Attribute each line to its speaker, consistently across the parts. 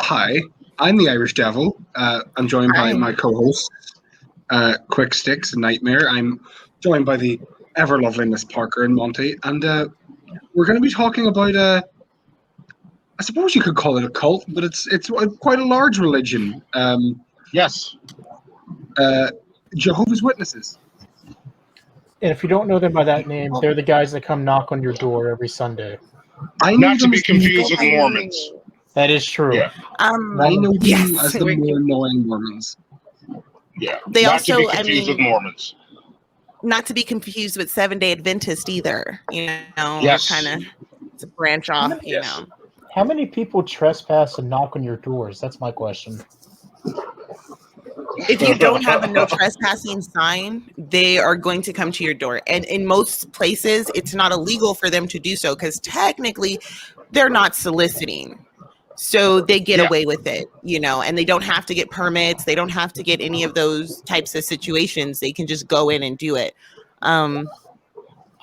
Speaker 1: Hi, I'm the Irish Devil. I'm joined by
Speaker 2: Hi.
Speaker 1: my co-hosts, Quick Sticks and Nightmare. I'm joined by the ever lovely Miss Parker and Monty, and we're going to be talking about I suppose you could call it a cult, but it's quite a large religion.
Speaker 3: Yes.
Speaker 1: Jehovah's Witnesses.
Speaker 4: And if you don't know them by that name, they're the guys that come knock on your door every Sunday.
Speaker 1: I know
Speaker 3: Not to
Speaker 1: them
Speaker 3: be
Speaker 1: as
Speaker 3: confused with Mormons.
Speaker 4: That is true.
Speaker 3: Yeah.
Speaker 1: I know them
Speaker 2: Yes.
Speaker 1: as the more annoying Mormons.
Speaker 3: Yeah.
Speaker 2: They
Speaker 3: Not
Speaker 2: also,
Speaker 3: to be confused with Mormons.
Speaker 2: not to be confused with Seventh-day Adventist either.
Speaker 3: Yes.
Speaker 2: Kind of to branch off.
Speaker 3: Yes.
Speaker 4: How many people trespass and knock on your doors? That's my question.
Speaker 2: If you don't have a no trespassing sign, they are going to come to your door. And in most places, it's not illegal for them to do so because technically they're not soliciting. So they get away with it, and they don't have to get permits. They don't have to get any of those types of situations. They can just go in and do it. That's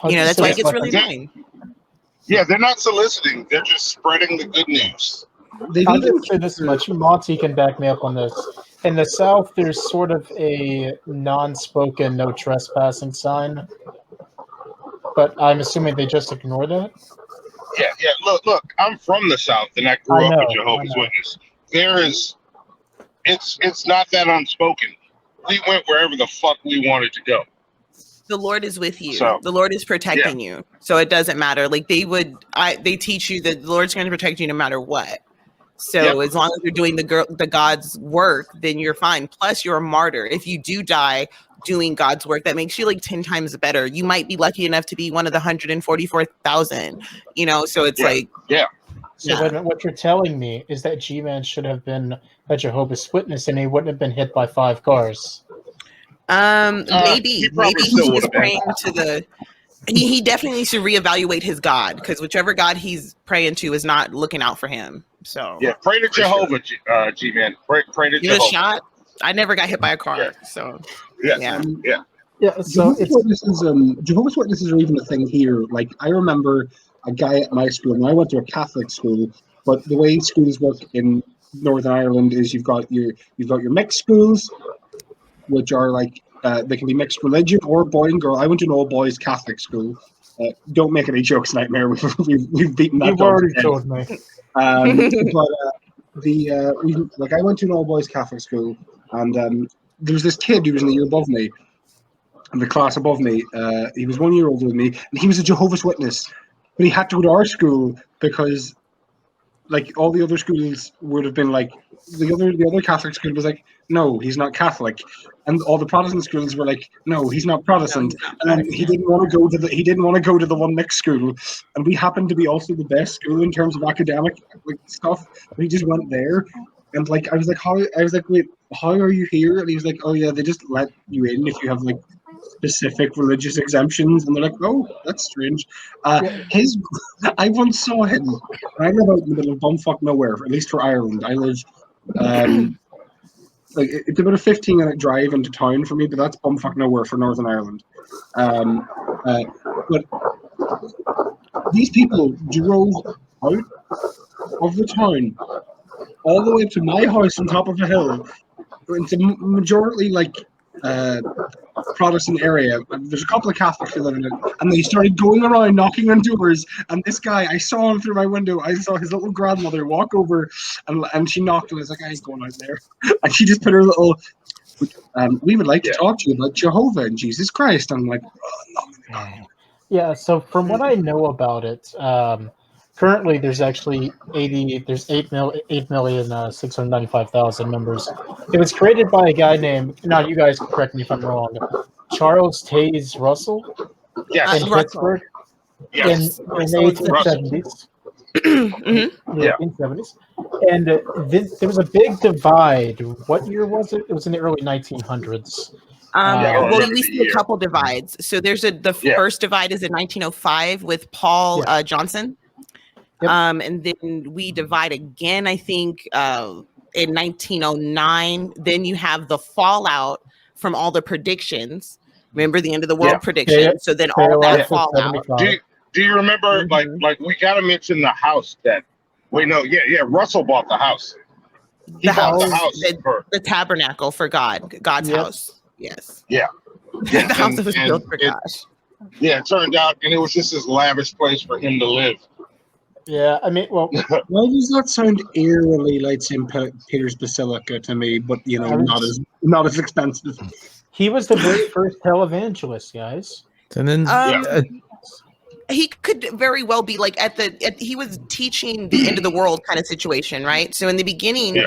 Speaker 2: why it gets really annoying.
Speaker 3: Yeah, they're not soliciting. They're just spreading the good news.
Speaker 4: I'll just say this much. Monty can back me up on this. In the South, there's sort of a non-spoken no trespassing sign. But I'm assuming they just ignore that?
Speaker 3: Yeah. Look. I'm from the South, and I grew up a Jehovah's Witness. It's not that unspoken. We went wherever the fuck we wanted to go.
Speaker 2: The Lord is with you.
Speaker 3: So,
Speaker 2: the Lord is protecting you. So it doesn't matter. Like they teach you that the Lord's going to protect you no matter what. So as long as you're doing the God's work, then you're fine. Plus you're a martyr. If you do die doing God's work, that makes you like 10 times better. You might be lucky enough to be one of the 144,000, so it's like.
Speaker 3: Yeah.
Speaker 4: So what you're telling me is that G-Man should have been a Jehovah's Witness and he wouldn't have been hit by 5 cars.
Speaker 2: Maybe
Speaker 3: he
Speaker 2: was praying to the. He definitely needs to reevaluate his God because whichever God he's praying to is not looking out for him. So
Speaker 3: pray to Jehovah, G-Man. Pray to
Speaker 2: Give it
Speaker 3: Jehovah.
Speaker 2: a shot. I never got hit by a car, so
Speaker 4: Yeah.
Speaker 1: So Jehovah's Witnesses are even a thing here. Like I remember a guy at my school, and I went to a Catholic school, but the way schools work in Northern Ireland is you've got your mixed schools, which are like they can be mixed religion or boy and girl. I went to an all boys Catholic school. Don't make any jokes, Nightmare. We've beaten that.
Speaker 4: You've already told me.
Speaker 1: But I went to an all boys Catholic school, and there was this kid who was in the year above me, in the class above me. He was 1 year older than me, and he was a Jehovah's Witness. But he had to go to our school because, like, all the other schools would have been like the other Catholic school was like, no, he's not Catholic, and all the Protestant schools were like, no, he's not Protestant. And then he didn't want to go to the one next school, and we happened to be also the best school in terms of academic stuff. But he just went there, and like I was like, wait, how are you here? And he was like, oh yeah, they just let you in if you have like specific religious exemptions. And they're like, oh, that's strange. I once saw him. I live out in the middle of bumfuck nowhere, at least for Ireland. I live it's about a 15-minute drive into town for me, but that's bumfuck nowhere for Northern Ireland. But these people drove out of the town all the way up to my house on top of a hill. It's a majority Protestant area. There's a couple of Catholics who live in it, and they started going around knocking on doors. And this guy, I saw him through my window. I saw his little grandmother walk over, and she knocked, and I was like, I ain't going out there. And she just put her little, we would like to talk to you about Jehovah and Jesus Christ. I'm like, oh, no.
Speaker 4: Yeah. So from what I know about it, currently there's actually 8,695,000 members. It was created by a guy named, now you guys correct me if I'm wrong, Charles Taze Russell in Pittsburgh in the 1870s.
Speaker 2: Mm-hmm.
Speaker 4: The 1870s. And there was a big divide. What year was it? It was in the early 1900s.
Speaker 2: We see a couple divides. So there's first divide is in 1905 with Paul Johnson.
Speaker 4: Yep.
Speaker 2: And then we divide again, I think, in 1909. Then you have the fallout from all the predictions. Remember the end of the world prediction?
Speaker 4: Yeah.
Speaker 2: So then all that fallout.
Speaker 3: Do you remember, like we got to mention the house that, Russell bought the house. He bought the house.
Speaker 2: The tabernacle for God's house. Yes.
Speaker 3: Yeah.
Speaker 2: The house that was built for God.
Speaker 3: Yeah, it turned out, and it was just this lavish place for him to live.
Speaker 4: Yeah, I mean, well,
Speaker 1: why does that sound eerily like St. Peter's Basilica to me? But not as expensive.
Speaker 4: He was the very first televangelist, guys.
Speaker 5: And then
Speaker 2: he could very well be like he was teaching the end of the world kind of situation, right? So in the beginning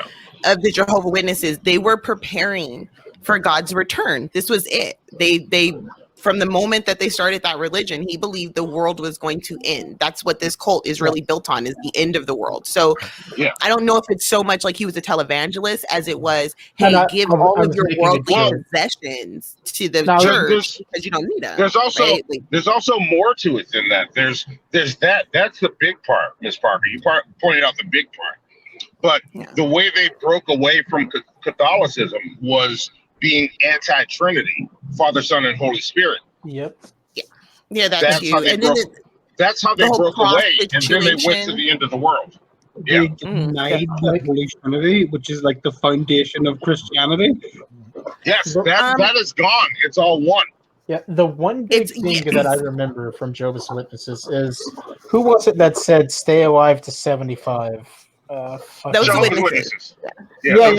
Speaker 2: of the Jehovah Witnesses, they were preparing for God's return. This was it. They from the moment that they started that religion, he believed the world was going to end. That's what this cult is really built on, is the end of the world. So I don't know if it's so much like he was a televangelist as it was, hey, give all of your worldly possessions to the church because you don't need them.
Speaker 3: There's also more to it than that. There's that. That's the big part, Miss Parker. You pointed out the big part. But the way they broke away from Catholicism was being anti-Trinity, Father, Son, and Holy Spirit.
Speaker 4: Yep.
Speaker 2: Yeah, that's
Speaker 3: how they that's how they broke away, and then they went to the end of the world.
Speaker 1: They denied the Holy Trinity, which is like the foundation of Christianity.
Speaker 3: Yes, that is gone. It's all one.
Speaker 4: Yeah, the one big thing that I remember from Jehovah's Witnesses is, who was it that said stay alive to 75?
Speaker 2: Those Witnesses.
Speaker 4: Yeah,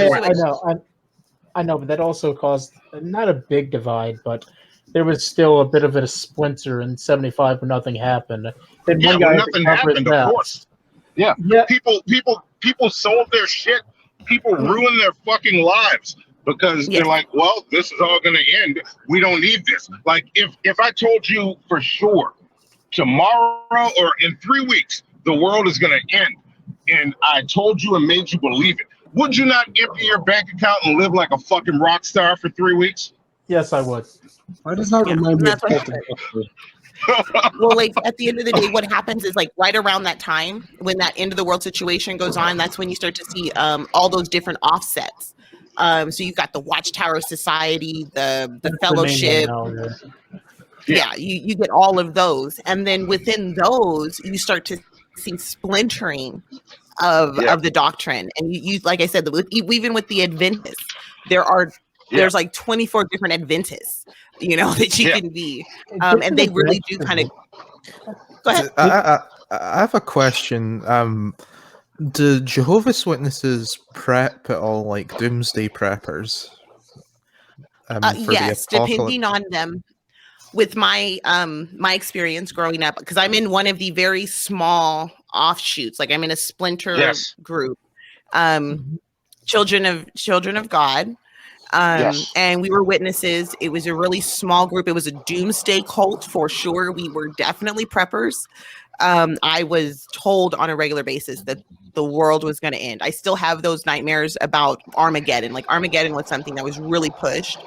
Speaker 4: I know, but that also caused not a big divide, but there was still a bit of a splinter in 75 when nothing happened. Then one guy
Speaker 3: nothing happened, of course. Yeah. People sold their shit. People ruined their fucking lives because they're like, well, this is all going to end. We don't need this. Like, if I told you for sure tomorrow or in 3 weeks the world is going to end, and I told you and made you believe it, would you not empty your bank account and live like a fucking rock star for 3 weeks?
Speaker 4: Yes, I would.
Speaker 1: Why does that remind me of
Speaker 2: well, like at the end of the day, what happens is like right around that time when that end of the world situation goes on, that's when you start to see all those different offsets. So you've got the Watchtower Society, the Fellowship. You get all of those. And then within those, you start to see splintering of the doctrine. And you like I said, even with the Adventists, there's like 24 different Adventists, that you can be. And they really do kind of go ahead.
Speaker 5: I have a question. Do Jehovah's Witnesses prep at all like Doomsday preppers?
Speaker 2: Yes, depending on them. With my my experience growing up, because I'm in one of the very small offshoots, like I'm in a splinter group, Children of God, and we were witnesses. It was a really small group. It was a doomsday cult for sure. We were definitely preppers. I was told on a regular basis that the world was going to end. I still have those nightmares about Armageddon. Like Armageddon was something that was really pushed.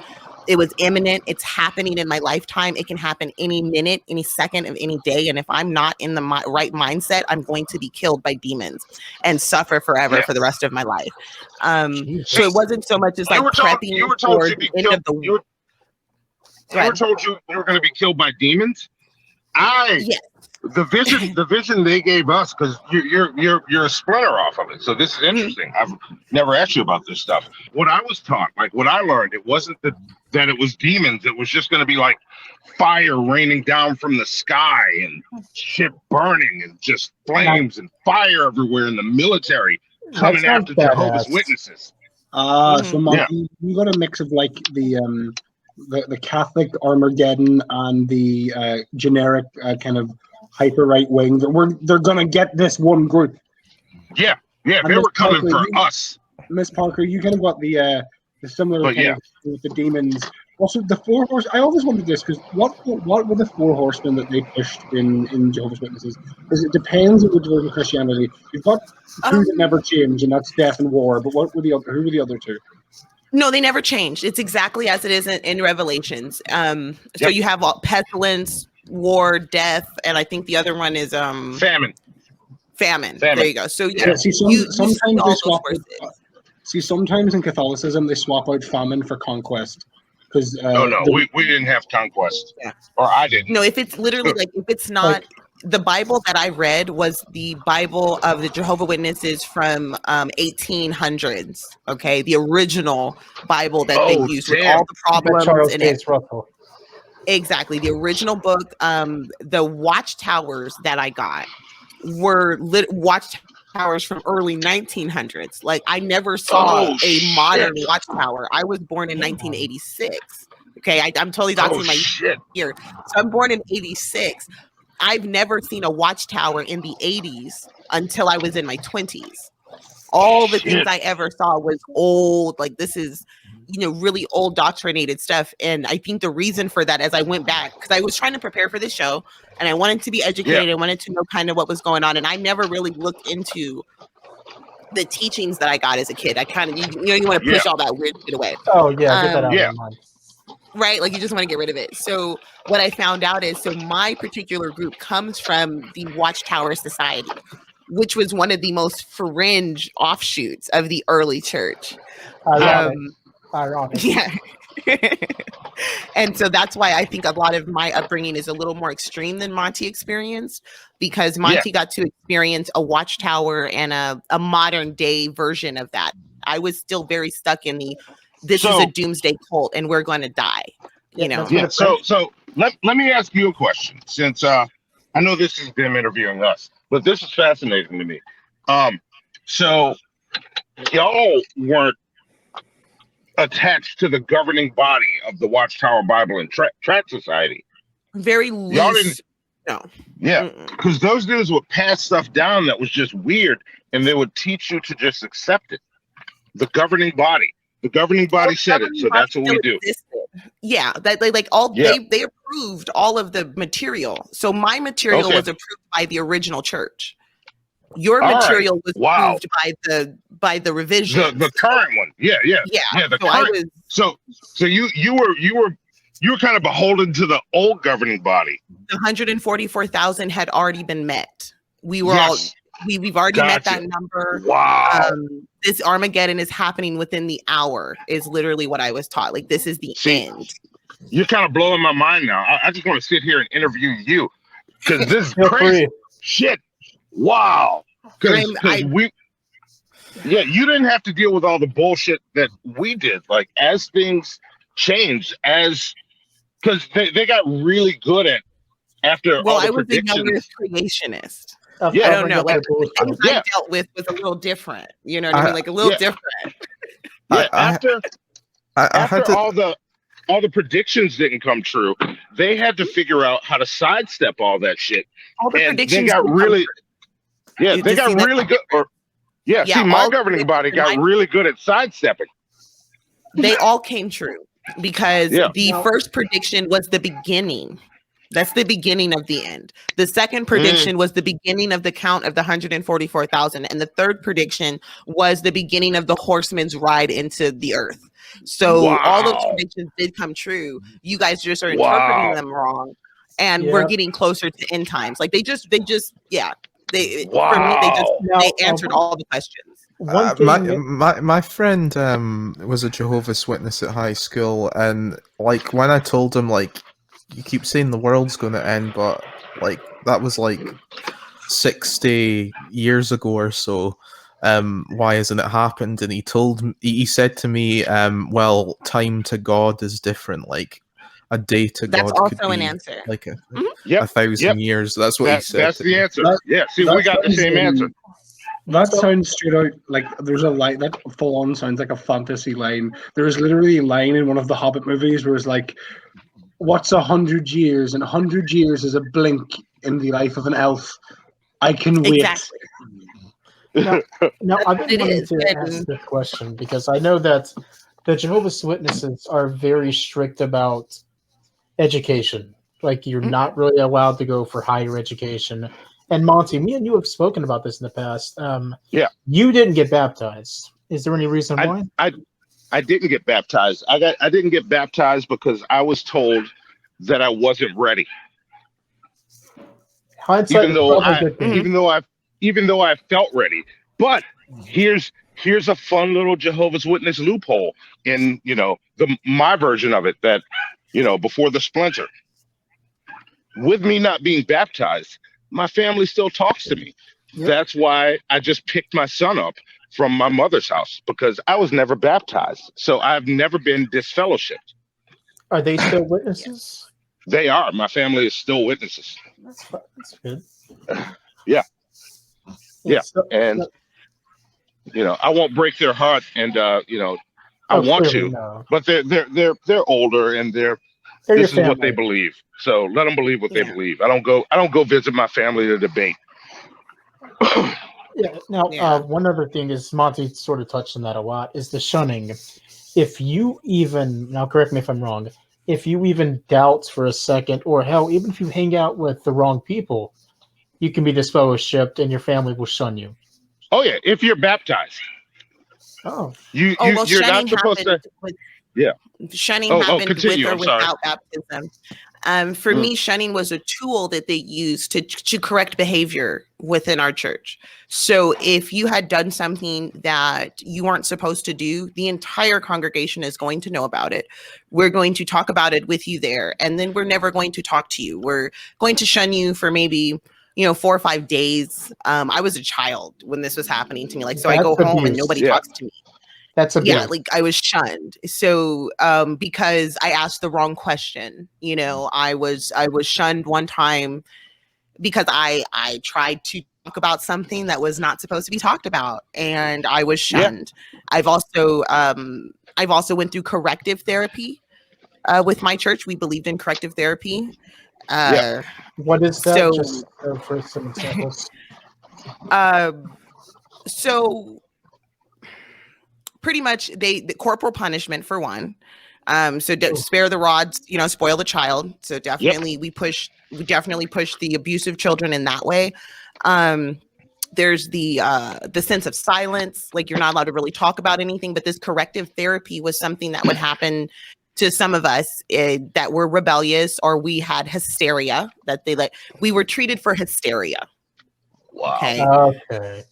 Speaker 2: It was imminent. It's happening in my lifetime. It can happen any minute, any second of any day. And if I'm not in the right mindset, I'm going to be killed by demons and suffer forever for the rest of my life. So it wasn't so much as like prepping for the end of the world.
Speaker 3: You were told you were going to be killed by demons? The vision they gave us, because you're a splinter off of it. So this is interesting. I've never asked you about this stuff. What I was taught, like what I learned, it wasn't that it was demons. It was just going to be like fire raining down from the sky and shit burning and just flames and fire everywhere in the military coming after Jehovah's Witnesses.
Speaker 1: You got a mix of like the Catholic Armageddon and the generic kind of hyper right wing. They're gonna get this one group.
Speaker 3: Yeah, they were coming for us.
Speaker 1: Miss Parker, you kind of got the similar kind of with the demons. Also, the four horse. I always wondered this because what were the four horsemen that they pushed in Jehovah's Witnesses? Because it depends on the Jehovah's Christianity. You've got two that never change, and that's death and war. But who were the other two?
Speaker 2: No, they never changed. It's exactly as it is in Revelations. So you have pestilence, war, death, and I think the other one is
Speaker 3: famine.
Speaker 2: There you go. So
Speaker 1: sometimes in Catholicism they swap out famine for conquest.
Speaker 3: We didn't have conquest. Or I didn't.
Speaker 2: No, if it's literally like if it's not the Bible that I read was the Bible of the Jehovah Witnesses from 1800s. Okay, the original Bible that they used with all the problems
Speaker 4: Charles
Speaker 2: and
Speaker 4: Taze Russell.
Speaker 2: Exactly, the original book. The watchtowers that I got were watchtowers from early 1900s. Like I never saw a modern watchtower. I was born in 1986. Okay, I'm totally doxing my year. So I'm born in 86. I've never seen a watchtower in the 80s until I was in my 20s. All the things I ever saw was old. Like this is, really old doctrinated stuff. And I think the reason for that, as I went back, because I was trying to prepare for this show and I wanted to be educated. I wanted to know kind of what was going on. And I never really looked into the teachings that I got as a kid. I kind of, you want to push all that weird shit away.
Speaker 4: Oh yeah, get that out of your mind.
Speaker 2: Right, like you just want to get rid of it. So what I found out is, my particular group comes from the Watchtower Society, which was one of the most fringe offshoots of the early church.
Speaker 4: Ironic.
Speaker 2: Yeah. And so that's why I think a lot of my upbringing is a little more extreme than Monty experienced, because Monty got to experience a watchtower and a modern day version of that. I was still very stuck in this is a doomsday cult and we're going to die,
Speaker 3: Yeah. So let me ask you a question, since I know this is them interviewing us, but this is fascinating to me. So y'all weren't attached to the governing body of the Watchtower Bible and Tract Society.
Speaker 2: Very loose.
Speaker 3: Y'all didn't.
Speaker 2: No.
Speaker 3: Yeah, because those dudes would pass stuff down that was just weird, and they would teach you to just accept it. The governing body. The governing body said it, so that's what we do.
Speaker 2: Yeah, that they they approved all of the material. So my material was approved by the original church. Your material was approved by the revision.
Speaker 3: The current one. Yeah. The current. So you were kind of beholden to the old governing body.
Speaker 2: The 144,000 had already been met. We were we've already met that number.
Speaker 3: Wow.
Speaker 2: This Armageddon is happening within the hour is literally what I was taught. Like this is the end.
Speaker 3: You're kind of blowing my mind now. I just want to sit here and interview you because this is crazy shit. Wow. Because you didn't have to deal with all the bullshit that we did. Like as things changed, because they got really good at after.
Speaker 2: Well,
Speaker 3: all the
Speaker 2: I was the youngest creationist. I don't know. Like the things I dealt with was a little different. You know what I mean? Like a little different.
Speaker 3: After all the predictions didn't come true, they had to figure out how to sidestep all that shit.
Speaker 2: All the predictions
Speaker 3: they got really, they got really good. See, my governing body got really good at sidestepping.
Speaker 2: They all came true because the first prediction was the beginning. That's the beginning of the end. The second prediction was the beginning of the count of the 144,000. And the third prediction was the beginning of the horseman's ride into the earth. So all those predictions did come true. You guys just are interpreting them wrong. And we're getting closer to end times. Like they answered all the questions.
Speaker 5: My friend was a Jehovah's Witness at high school, and like when I told him like, you keep saying the world's going to end, but like that was like 60 years ago or so. Why hasn't it happened? And he said to me, well, time to God is different. Like a day to God
Speaker 2: also
Speaker 5: could be
Speaker 2: an answer.
Speaker 5: Like 1,000 years. That's what he said.
Speaker 3: That's the answer. See, we got the same answer.
Speaker 1: That sounds straight out like there's a line that full on sounds like a fantasy line. There is literally a line in one of the Hobbit movies where it's like, what's 100 years? And 100 years is a blink in the life of an elf. I can wait.
Speaker 2: Exactly.
Speaker 4: Now I've been wanting to ask this question because I know that the Jehovah's Witnesses are very strict about education. Like you're not really allowed to go for higher education. And Monty, me and you have spoken about this in the past. You didn't get baptized. Is there any reason why?
Speaker 3: I didn't get baptized. I didn't get baptized because I was told that I wasn't ready. Even though I felt ready. But here's a fun little Jehovah's Witness loophole in my version of it that before the splinter. With me not being baptized, my family still talks to me. Yep. That's why I just picked my son up from my mother's house, because I was never baptized. So I've never been disfellowshipped.
Speaker 4: Are they still witnesses?
Speaker 3: They are. My family is still witnesses.
Speaker 4: That's good.
Speaker 3: Yeah. Yeah. And, you know, I won't break their heart, and, you know, I want to, but they're older, and this is what they believe. So let them believe what they believe. I don't go visit my family to debate.
Speaker 4: Yeah. Now, one other thing is, Monty sort of touched on that a lot, is the shunning. If you even, now correct me if I'm wrong, if you even doubt for a second, or hell, even if you hang out with the wrong people, you can be disfellowshipped and your family will shun you.
Speaker 3: Oh yeah, if you're baptized.
Speaker 4: Oh.
Speaker 3: You're not supposed to.
Speaker 2: Shunning happened with or without baptism. For me, shunning was a tool that they used to correct behavior within our church. So if you had done something that you weren't supposed to do, the entire congregation is going to know about it. We're going to talk about it with you there, and then we're never going to talk to you. We're going to shun you for maybe 4 or 5 days. I was a child when this was happening to me. Like, so I go home and nobody talks to me.
Speaker 4: That's abuse.
Speaker 2: Yeah, like I was shunned. So because I asked the wrong question, I was shunned one time because I tried to talk about something that was not supposed to be talked about, and I was shunned. Yeah. I've also went through corrective therapy with my church. We believed in corrective therapy.
Speaker 4: What is that? So, just for some examples.
Speaker 2: So pretty much the corporal punishment for one. So spare the rods, spoil the child. So definitely we definitely push the abusive children in that way. There's the sense of silence, like you're not allowed to really talk about anything, but this corrective therapy was something that would happen to some of us that were rebellious, or we had hysteria that we were treated for hysteria.
Speaker 3: Wow.
Speaker 4: Okay.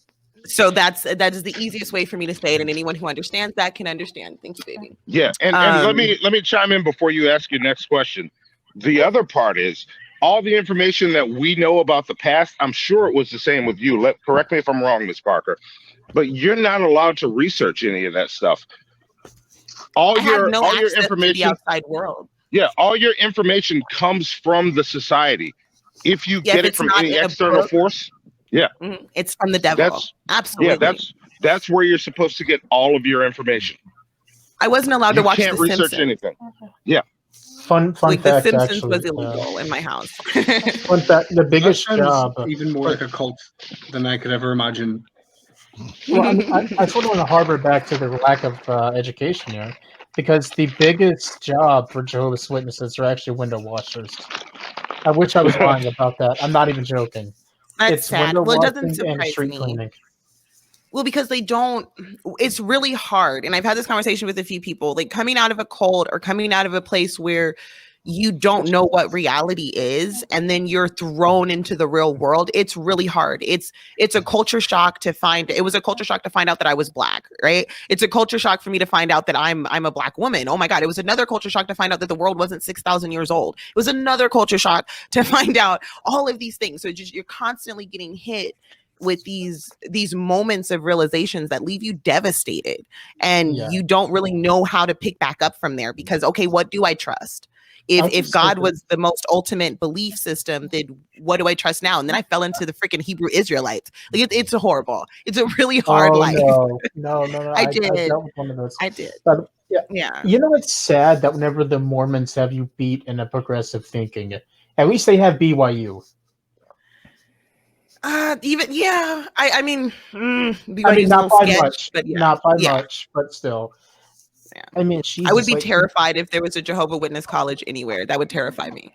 Speaker 2: So that is the easiest way for me to say it, and anyone who understands that can understand. Thank you, baby.
Speaker 3: Yeah, and let me chime in before you ask your next question. The other part is all the information that we know about the past. I'm sure it was the same with you. Correct me if I'm wrong, Ms. Parker, but you're not allowed to research any of that stuff. All your information,
Speaker 2: to the outside world.
Speaker 3: Yeah, all your information comes from the society. If you get it from any external force. Yeah,
Speaker 2: it's from the devil. Absolutely.
Speaker 3: Yeah, that's where you're supposed to get all of your information.
Speaker 2: I wasn't allowed to watch The Simpsons. You can't
Speaker 3: research anything. Yeah.
Speaker 4: Fun
Speaker 2: like
Speaker 4: fact.
Speaker 2: The Simpsons
Speaker 4: actually,
Speaker 2: was illegal in my house.
Speaker 4: Fun fact: the biggest job,
Speaker 1: even more like a cult than I could ever imagine.
Speaker 4: Well, I sort of want to harbor back to the lack of education here, because the biggest job for Jehovah's Witnesses are actually window washers. I wish I was lying about that. I'm not even joking.
Speaker 2: That's sad. Well, it doesn't surprise me.
Speaker 4: Cleaning.
Speaker 2: Well, because it's really hard. And I've had this conversation with a few people, like coming out of a cult or coming out of a place where you don't know what reality is, and then you're thrown into the real world. It's really hard. It's a culture shock it was a culture shock to find out that I was Black, right? It's a culture shock for me to find out that I'm a Black woman. Oh my God. It was another culture shock to find out that the world wasn't 6,000 years old. It was another culture shock to find out all of these things. So you're constantly getting hit with these moments of realizations that leave you devastated, and you don't really know how to pick back up from there, because, okay, what do I trust? If God was the most ultimate belief system, then what do I trust now? And then I fell into the freaking Hebrew Israelites. Like it's horrible. It's a really hard life.
Speaker 4: No.
Speaker 2: I did.
Speaker 4: I dealt with one of those.
Speaker 2: I did.
Speaker 4: But, yeah. You know, it's sad that whenever the Mormons have you beat in a progressive thinking, at least they have BYU.
Speaker 2: I mean,
Speaker 4: not by much, but not by much, but still.
Speaker 2: Yeah.
Speaker 4: I mean,
Speaker 2: I would be terrified if there was a Jehovah Witness college anywhere. That would terrify me.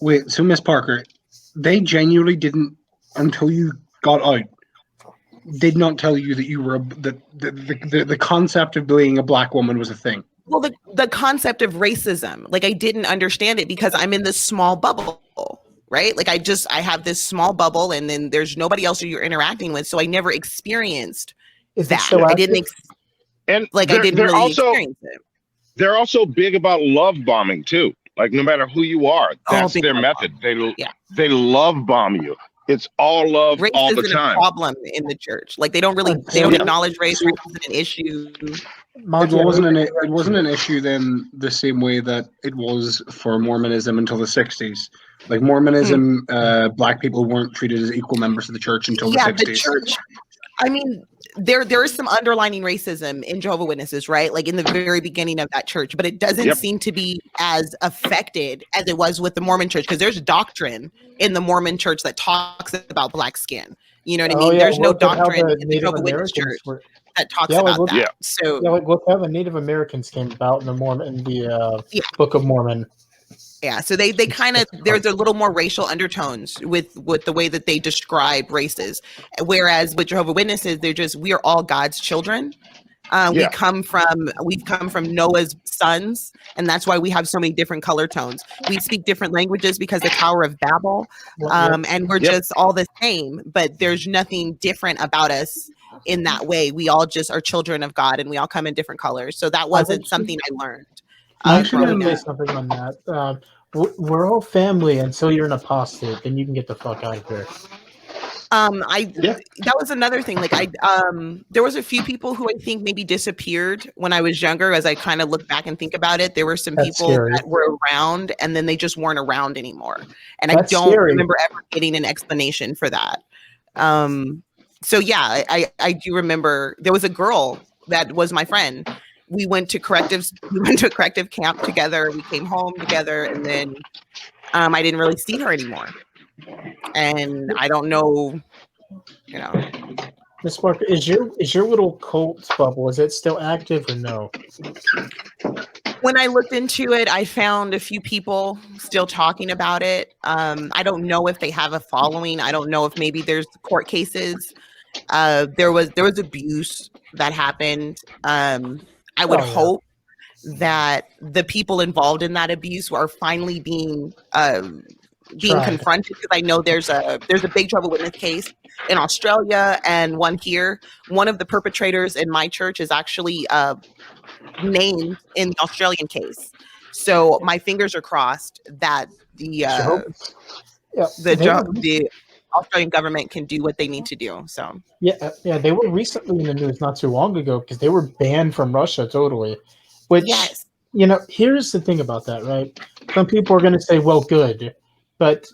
Speaker 1: Wait, so Miss Parker, they genuinely didn't, until you got out, did not tell you that you were the concept of being a Black woman was a thing.
Speaker 2: Well, the concept of racism, like I didn't understand it because I'm in this small bubble, right? Like I have this small bubble, and then there's nobody else who you're interacting with, so I never experienced that. I didn't.
Speaker 3: And
Speaker 2: I didn't really experience it.
Speaker 3: They're also big about love bombing too. Like no matter who you are, that's their method. They love bomb you. It's all love
Speaker 2: Race
Speaker 3: all the
Speaker 2: isn't
Speaker 3: time.
Speaker 2: a problem in the church. Like they don't acknowledge race. Race isn't an issue.
Speaker 1: It wasn't an issue then the same way that it was for Mormonism until the 60s. Like Mormonism, black people weren't treated as equal members of the church until the 60s.
Speaker 2: The church. I mean, there is some underlining racism in Jehovah Witnesses, right? Like in the very beginning of that church, but it doesn't seem to be as affected as it was with the Mormon church, because there's doctrine in the Mormon church that talks about black skin. You know what I mean? There's no doctrine in the Jehovah Witness church that talks about that. So
Speaker 4: look how the Native Americans came about in the Book of Mormon.
Speaker 2: Yeah, so they kind of, there's a little more racial undertones with the way that they describe races, whereas with Jehovah Witnesses, we are all God's children. We've come from Noah's sons, and that's why we have so many different color tones. We speak different languages because the Tower of Babel, and we're just all the same, but there's nothing different about us in that way. We all just are children of God, and we all come in different colors. So that wasn't something I learned.
Speaker 4: I should say something on that. We're all family until you're an apostate, then you can get the fuck out of here.
Speaker 2: That was another thing. Like there was a few people who I think maybe disappeared when I was younger. As I kind of look back and think about it, there were some people that were around and then they just weren't around anymore. And I don't remember ever getting an explanation for that. So yeah, I do remember there was a girl that was my friend. We went to a corrective camp together. We came home together, and then I didn't really see her anymore. And I don't know,
Speaker 4: Miss Parker, is your little cult bubble, is it still active or no?
Speaker 2: When I looked into it, I found a few people still talking about it. I don't know if they have a following. I don't know if maybe there's court cases. There was abuse that happened. I would hope that the people involved in that abuse are finally being confronted, because I know there's a big Jehovah's Witness case in Australia and one here. One of the perpetrators in my church is actually named in the Australian case. So my fingers are crossed that the Australian government can do what they need to do. So
Speaker 4: they were recently in the news not too long ago because they were banned from Russia totally. Which here's the thing about that, right? Some people are going to say, well, good, but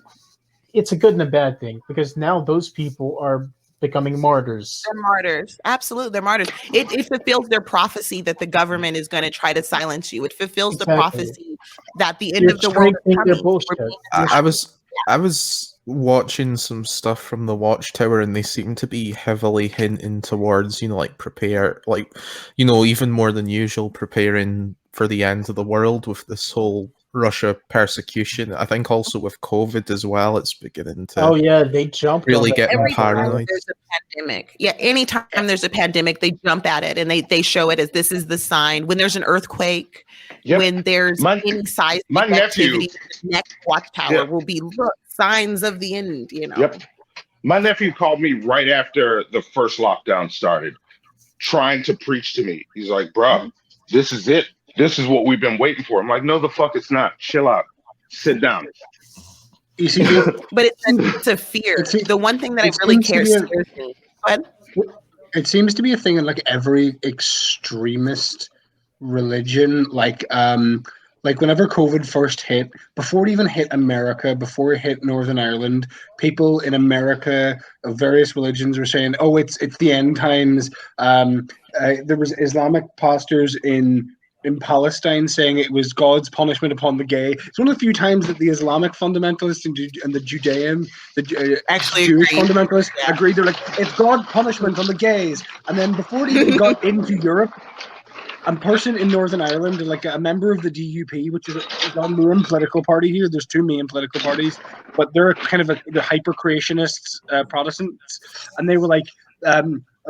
Speaker 4: it's a good and a bad thing, because now those people are becoming martyrs.
Speaker 2: They're martyrs. Absolutely, they're martyrs. It fulfills their prophecy that the government is going to try to silence you. It fulfills the prophecy that the end of the world is coming.
Speaker 5: I was watching some stuff from the Watchtower, and they seem to be heavily hinting towards, even more than usual, preparing for the end of the world with this whole Russia persecution. I think also with COVID as well, it's beginning to
Speaker 4: they jump
Speaker 5: really getting paranoid.
Speaker 2: There's a pandemic. Anytime there's a pandemic, they jump at it and they show it as this is the sign. When there's an earthquake, when there's any seismic activity, the next Watchtower will be signs of the end.
Speaker 3: My nephew called me right after the first lockdown started, trying to preach to me. He's like, "Bro, this is it. This is what we've been waiting for." I'm like, "No, the fuck it's not. Chill out. Sit down."
Speaker 2: But it's a fear. The one thing that I really care scares me. Go ahead.
Speaker 1: It seems to be a thing in like every extremist religion. Like whenever COVID first hit, before it even hit America, before it hit Northern Ireland, people in America of various religions were saying, "Oh, it's the end times." There was Islamic pastors in Palestine saying it was God's punishment upon the gay. It's one of the few times that the Islamic fundamentalists and the Judean,
Speaker 2: actually
Speaker 1: Jewish fundamentalists agreed. They're like, it's God's punishment on the gays. And then before it even got into Europe, a person in Northern Ireland, like a member of the DUP, which is a main political party here. There's two main political parties, but they're kind of the hyper-creationists, Protestants, and they were like,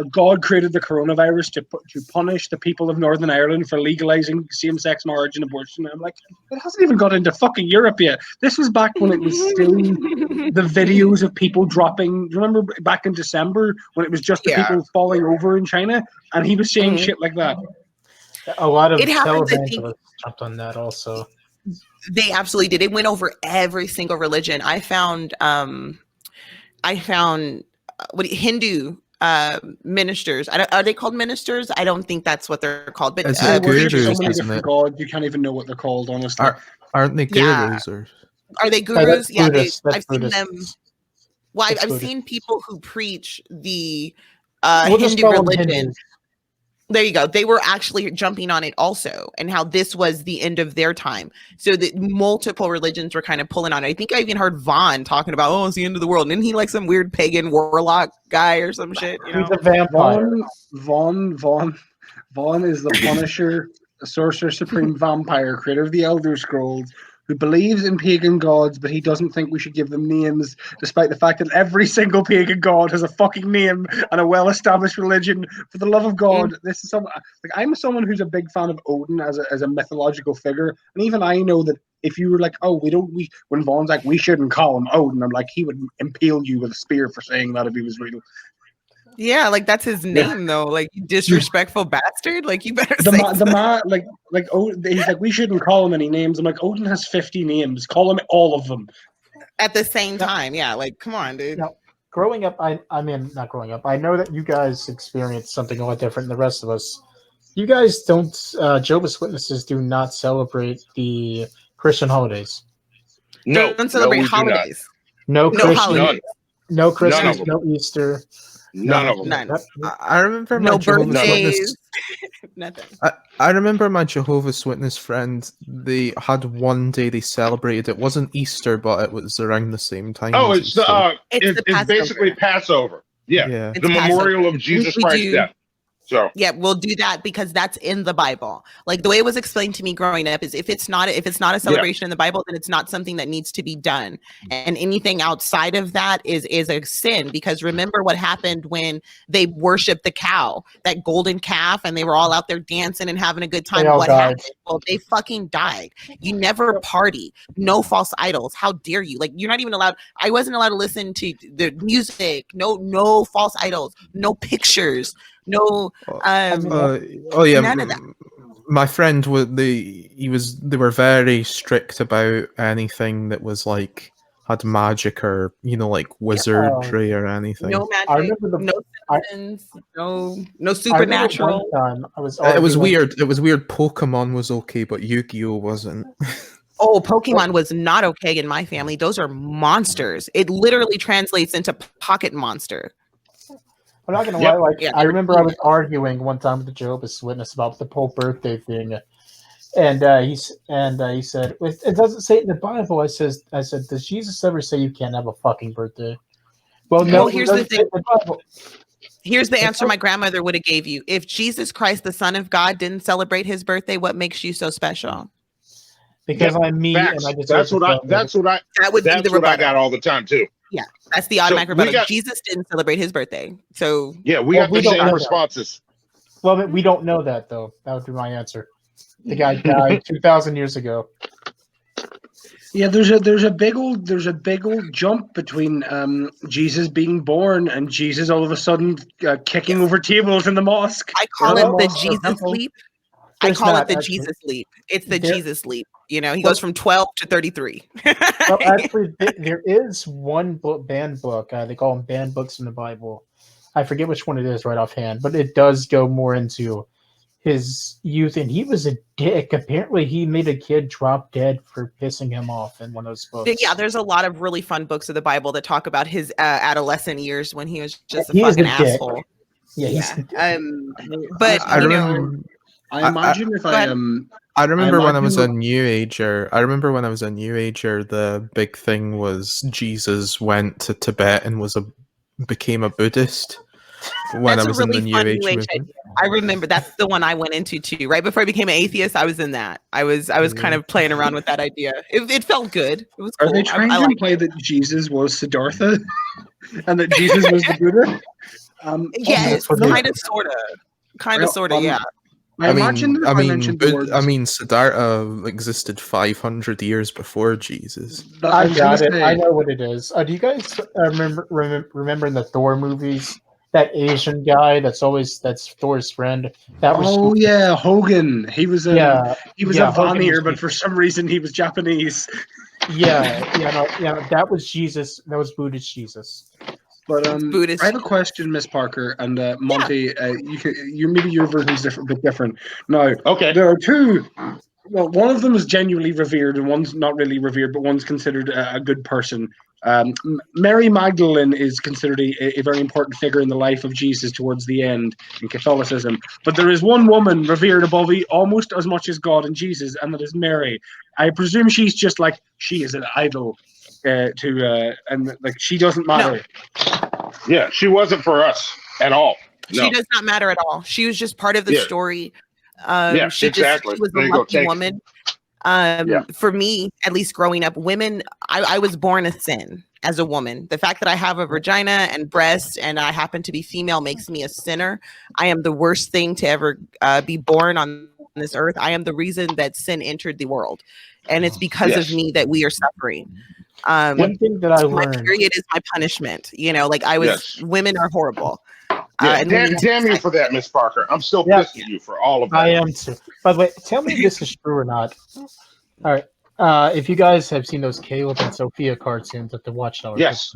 Speaker 1: God created the coronavirus to punish the people of Northern Ireland for legalizing same-sex marriage and abortion. And I'm like, it hasn't even got into fucking Europe yet. This was back when it was still the videos of people dropping. Do you remember back in December when it was just the people falling over in China? And he was saying shit like that.
Speaker 4: A lot of televangelists jumped on that also.
Speaker 2: They absolutely did. It went over every single religion. I found I found Hindu ministers. Are they called ministers? I don't think that's what they're called. But
Speaker 5: It's gurus,
Speaker 1: so many
Speaker 5: isn't
Speaker 1: different
Speaker 5: it?
Speaker 1: gods, you can't even know what they're called, honestly.
Speaker 5: Aren't they gurus? Or
Speaker 2: are they gurus? Yeah, I've seen
Speaker 4: Buddhist.
Speaker 2: them. Well, I've
Speaker 4: Buddhist.
Speaker 2: seen people who preach the
Speaker 4: We'll just
Speaker 2: Hindu
Speaker 4: call them
Speaker 2: religion.
Speaker 4: Hindus.
Speaker 2: There you go. They were actually jumping on it also, and how this was the end of their time. So that multiple religions were kind of pulling on it. I think I even heard Vaughn talking about, oh, it's the end of the world. And isn't he like some weird pagan warlock guy or some shit? You know?
Speaker 4: He's a vampire.
Speaker 1: Vaughn is the Punisher, the Sorcerer Supreme vampire, creator of the Elder Scrolls, who believes in pagan gods, but he doesn't think we should give them names, despite the fact that every single pagan god has a fucking name and a well-established religion. For the love of God, this is someone like I'm someone who's a big fan of Odin as a mythological figure, and even I know that if you were like, oh, when Vaughn's like, we shouldn't call him Odin, I'm like, he would impale you with a spear for saying that if he was real.
Speaker 2: Yeah, like that's his name though. Like, you disrespectful bastard. Like, you better say
Speaker 1: he's like, we shouldn't call him any names. I'm like, Odin has 50 names. Call him all of them
Speaker 2: at the same time. Yeah, like, come on, dude.
Speaker 4: Now, growing up, I mean, not growing up. I know that you guys experienced something a lot different than the rest of us. You guys don't. Jehovah's Witnesses do not celebrate the Christian holidays.
Speaker 3: No,
Speaker 2: don't celebrate holidays.
Speaker 4: No Christmas.
Speaker 2: Holidays.
Speaker 4: No Christmas. No Easter.
Speaker 3: None of them.
Speaker 2: None.
Speaker 5: I remember my Jehovah's Witness.
Speaker 2: Nothing.
Speaker 5: I remember my Jehovah's Witness friend. They had one day they celebrated. It wasn't Easter, but it was around the same time.
Speaker 3: Oh,
Speaker 5: as
Speaker 3: it's basically Passover. Yeah. The memorial of Jesus Christ's death. So
Speaker 2: yeah, we'll do that because that's in the Bible. Like, the way it was explained to me growing up is if it's not a celebration in the Bible, then it's not something that needs to be done. And anything outside of that is a sin. Because remember what happened when they worshiped the cow, that golden calf, and they were all out there dancing and having a good time. What happened? Well, they fucking died. You never party. No false idols. How dare you? Like, you're not even allowed. I wasn't allowed to listen to the music. No false idols. No pictures. No, none of that.
Speaker 5: My friend they were very strict about anything that was like had magic or like wizardry or anything.
Speaker 2: No magic, no supernatural.
Speaker 5: It was weird. It was weird. Pokemon was okay, but Yu-Gi-Oh wasn't.
Speaker 2: Oh, Pokemon was not okay in my family. Those are monsters. It literally translates into pocket monster.
Speaker 4: I'm not gonna lie. I remember I was arguing one time with the Jehovah's Witness about the whole birthday thing, and he said, "It doesn't say it in the Bible." I said, "Does Jesus ever say you can't have a fucking birthday?" Well, no.
Speaker 2: Here's the thing. Here's the answer my grandmother would have gave you. If Jesus Christ, the Son of God, didn't celebrate his birthday, what makes you so special?
Speaker 4: Because I'm me, and I
Speaker 3: that's what I got all the time too.
Speaker 2: Yeah, that's the automatic rebuttal. Jesus didn't celebrate his birthday, so
Speaker 3: yeah, we got the same responses.
Speaker 4: Well, we don't know that though. That would be my answer. The guy died 2,000 years ago.
Speaker 1: Yeah, there's a big old jump between Jesus being born and Jesus all of a sudden kicking over tables in the mosque.
Speaker 2: I call it the Jesus leap. I call it the Jesus leap. It's the Jesus leap. He goes from 12 to 33.
Speaker 4: Well, actually, there is one banned book. They call them banned books in the Bible. I forget which one it is right offhand, but it does go more into his youth. And he was a dick. Apparently, he made a kid drop dead for pissing him off in one of those books.
Speaker 2: Yeah, there's a lot of really fun books of the Bible that talk about his adolescent years when he was just a fucking asshole.
Speaker 4: Yeah.
Speaker 2: But
Speaker 1: I imagine
Speaker 5: I remember when I was a New Ager. The big thing was Jesus went to Tibet and became a Buddhist. When I was in the New Age movement.
Speaker 2: I remember that's the one I went into too. Right before I became an atheist, I was in that. I was kind of playing around with that idea. It felt good. It was cool.
Speaker 1: Are they trying to imply that Jesus was Siddhartha and that Jesus was the Buddha?
Speaker 2: Yes, kind of, sort of, yeah.
Speaker 5: I mean, Siddhartha existed 500 years before Jesus.
Speaker 4: I got it. I know what it is. Do you guys remember in the Thor movies that Asian guy that's Thor's friend?
Speaker 1: Hogan. He was a Vanir, but for some reason he was Japanese.
Speaker 4: That was Jesus. That was Buddhist Jesus.
Speaker 1: But
Speaker 2: Buddhist.
Speaker 1: I have a question, Miss Parker and Monty. Maybe your version's different, bit different. Now, there are two. Well, one of them is genuinely revered, and one's not really revered, but one's considered a good person. Mary Magdalene is considered a very important figure in the life of Jesus towards the end in Catholicism. But there is one woman revered above almost as much as God and Jesus, and that is Mary. I presume she's just like, she is an idol and like she doesn't matter.
Speaker 3: No. Yeah, she wasn't for us at all. No.
Speaker 2: She does not matter at all. She was just part of the story. She
Speaker 3: exactly.
Speaker 2: She was a lucky woman. For me, at least growing up, women, I was born a sin as a woman. The fact that I have a vagina and breasts and I happen to be female makes me a sinner. I am the worst thing to ever be born on this earth. I am the reason that sin entered the world. And it's because of me that we are suffering.
Speaker 4: One thing that I learned,
Speaker 2: my period is my punishment. Like women are horrible.
Speaker 3: Damn you for that, Miss Parker. I'm still pissed at you for all of that.
Speaker 4: I am too. By the way, tell me if this is true or not. All right. If you guys have seen those Caleb and Sophia cartoons at the Watchtower.
Speaker 3: Yes,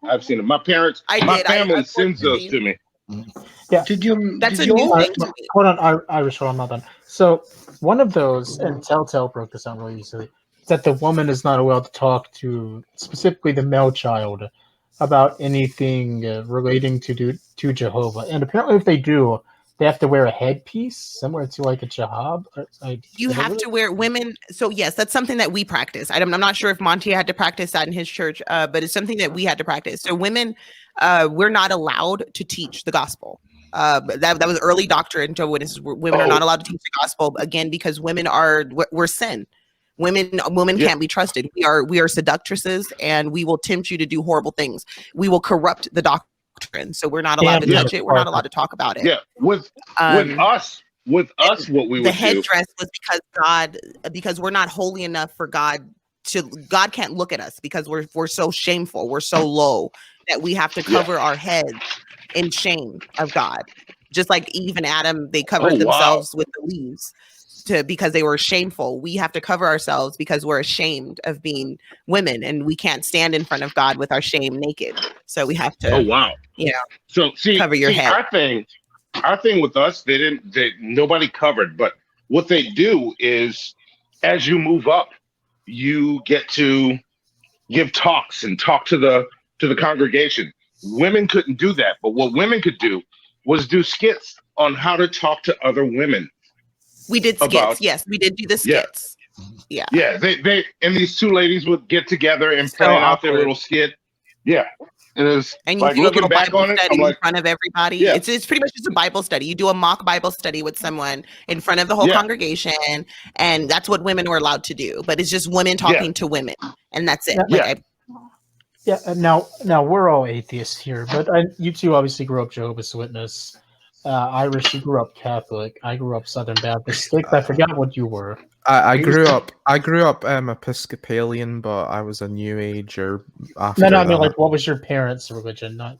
Speaker 3: I've seen them. My family sends those to me.
Speaker 4: Yeah.
Speaker 2: That's a new thing to me.
Speaker 4: Hold on, Irish, hold on, I'm not done. So one of those, and Telltale broke this down really easily, is that the woman is not allowed to talk to specifically the male child about anything relating to Jehovah. And apparently if they do, they have to wear a headpiece similar to like a jihad.
Speaker 2: You have to wear women. So yes, that's something that we practice. I'm not sure if Monty had to practice that in his church, but it's something that we had to practice. So women, we're not allowed to teach the gospel. That was early doctrine to Witnesses. Women are not allowed to teach the gospel, again, because we're sin. Women can't be trusted. We are seductresses, and we will tempt you to do horrible things. We will corrupt the doctrine, so we're not allowed to touch it. We're not allowed to talk about it.
Speaker 3: Yeah, with us, what we would do. The
Speaker 2: headdress was because we're not holy enough for God can't look at us because we're so shameful. We're so low that we have to cover our heads in shame of God. Just like Eve and Adam, they covered themselves with the leaves. Because they were shameful. We have to cover ourselves because we're ashamed of being women, and we can't stand in front of God with our shame naked. So we have to. So
Speaker 3: cover
Speaker 2: your head.
Speaker 3: Our thing with us, nobody covered. But what they do is, as you move up, you get to give talks and talk to the congregation. Women couldn't do that, but what women could do was do skits on how to talk to other women.
Speaker 2: We did skits. Yes, we did do the skits. Yeah.
Speaker 3: They and these two ladies would get together and plan out their little skit. Yeah. And you
Speaker 2: do a little Bible study in front of everybody. Yeah. It's pretty much just a Bible study. You do a mock Bible study with someone in front of the whole congregation, and that's what women were allowed to do. But it's just women talking to women, and that's it.
Speaker 4: Now we're all atheists here, but you two obviously grew up Jehovah's Witness. Irish, you grew up Catholic. I grew up Southern Baptist. Sticks, I forgot what you were.
Speaker 5: I grew up Episcopalian, but I was a New Ager after
Speaker 4: No, I mean, like, what was your parents' religion? Not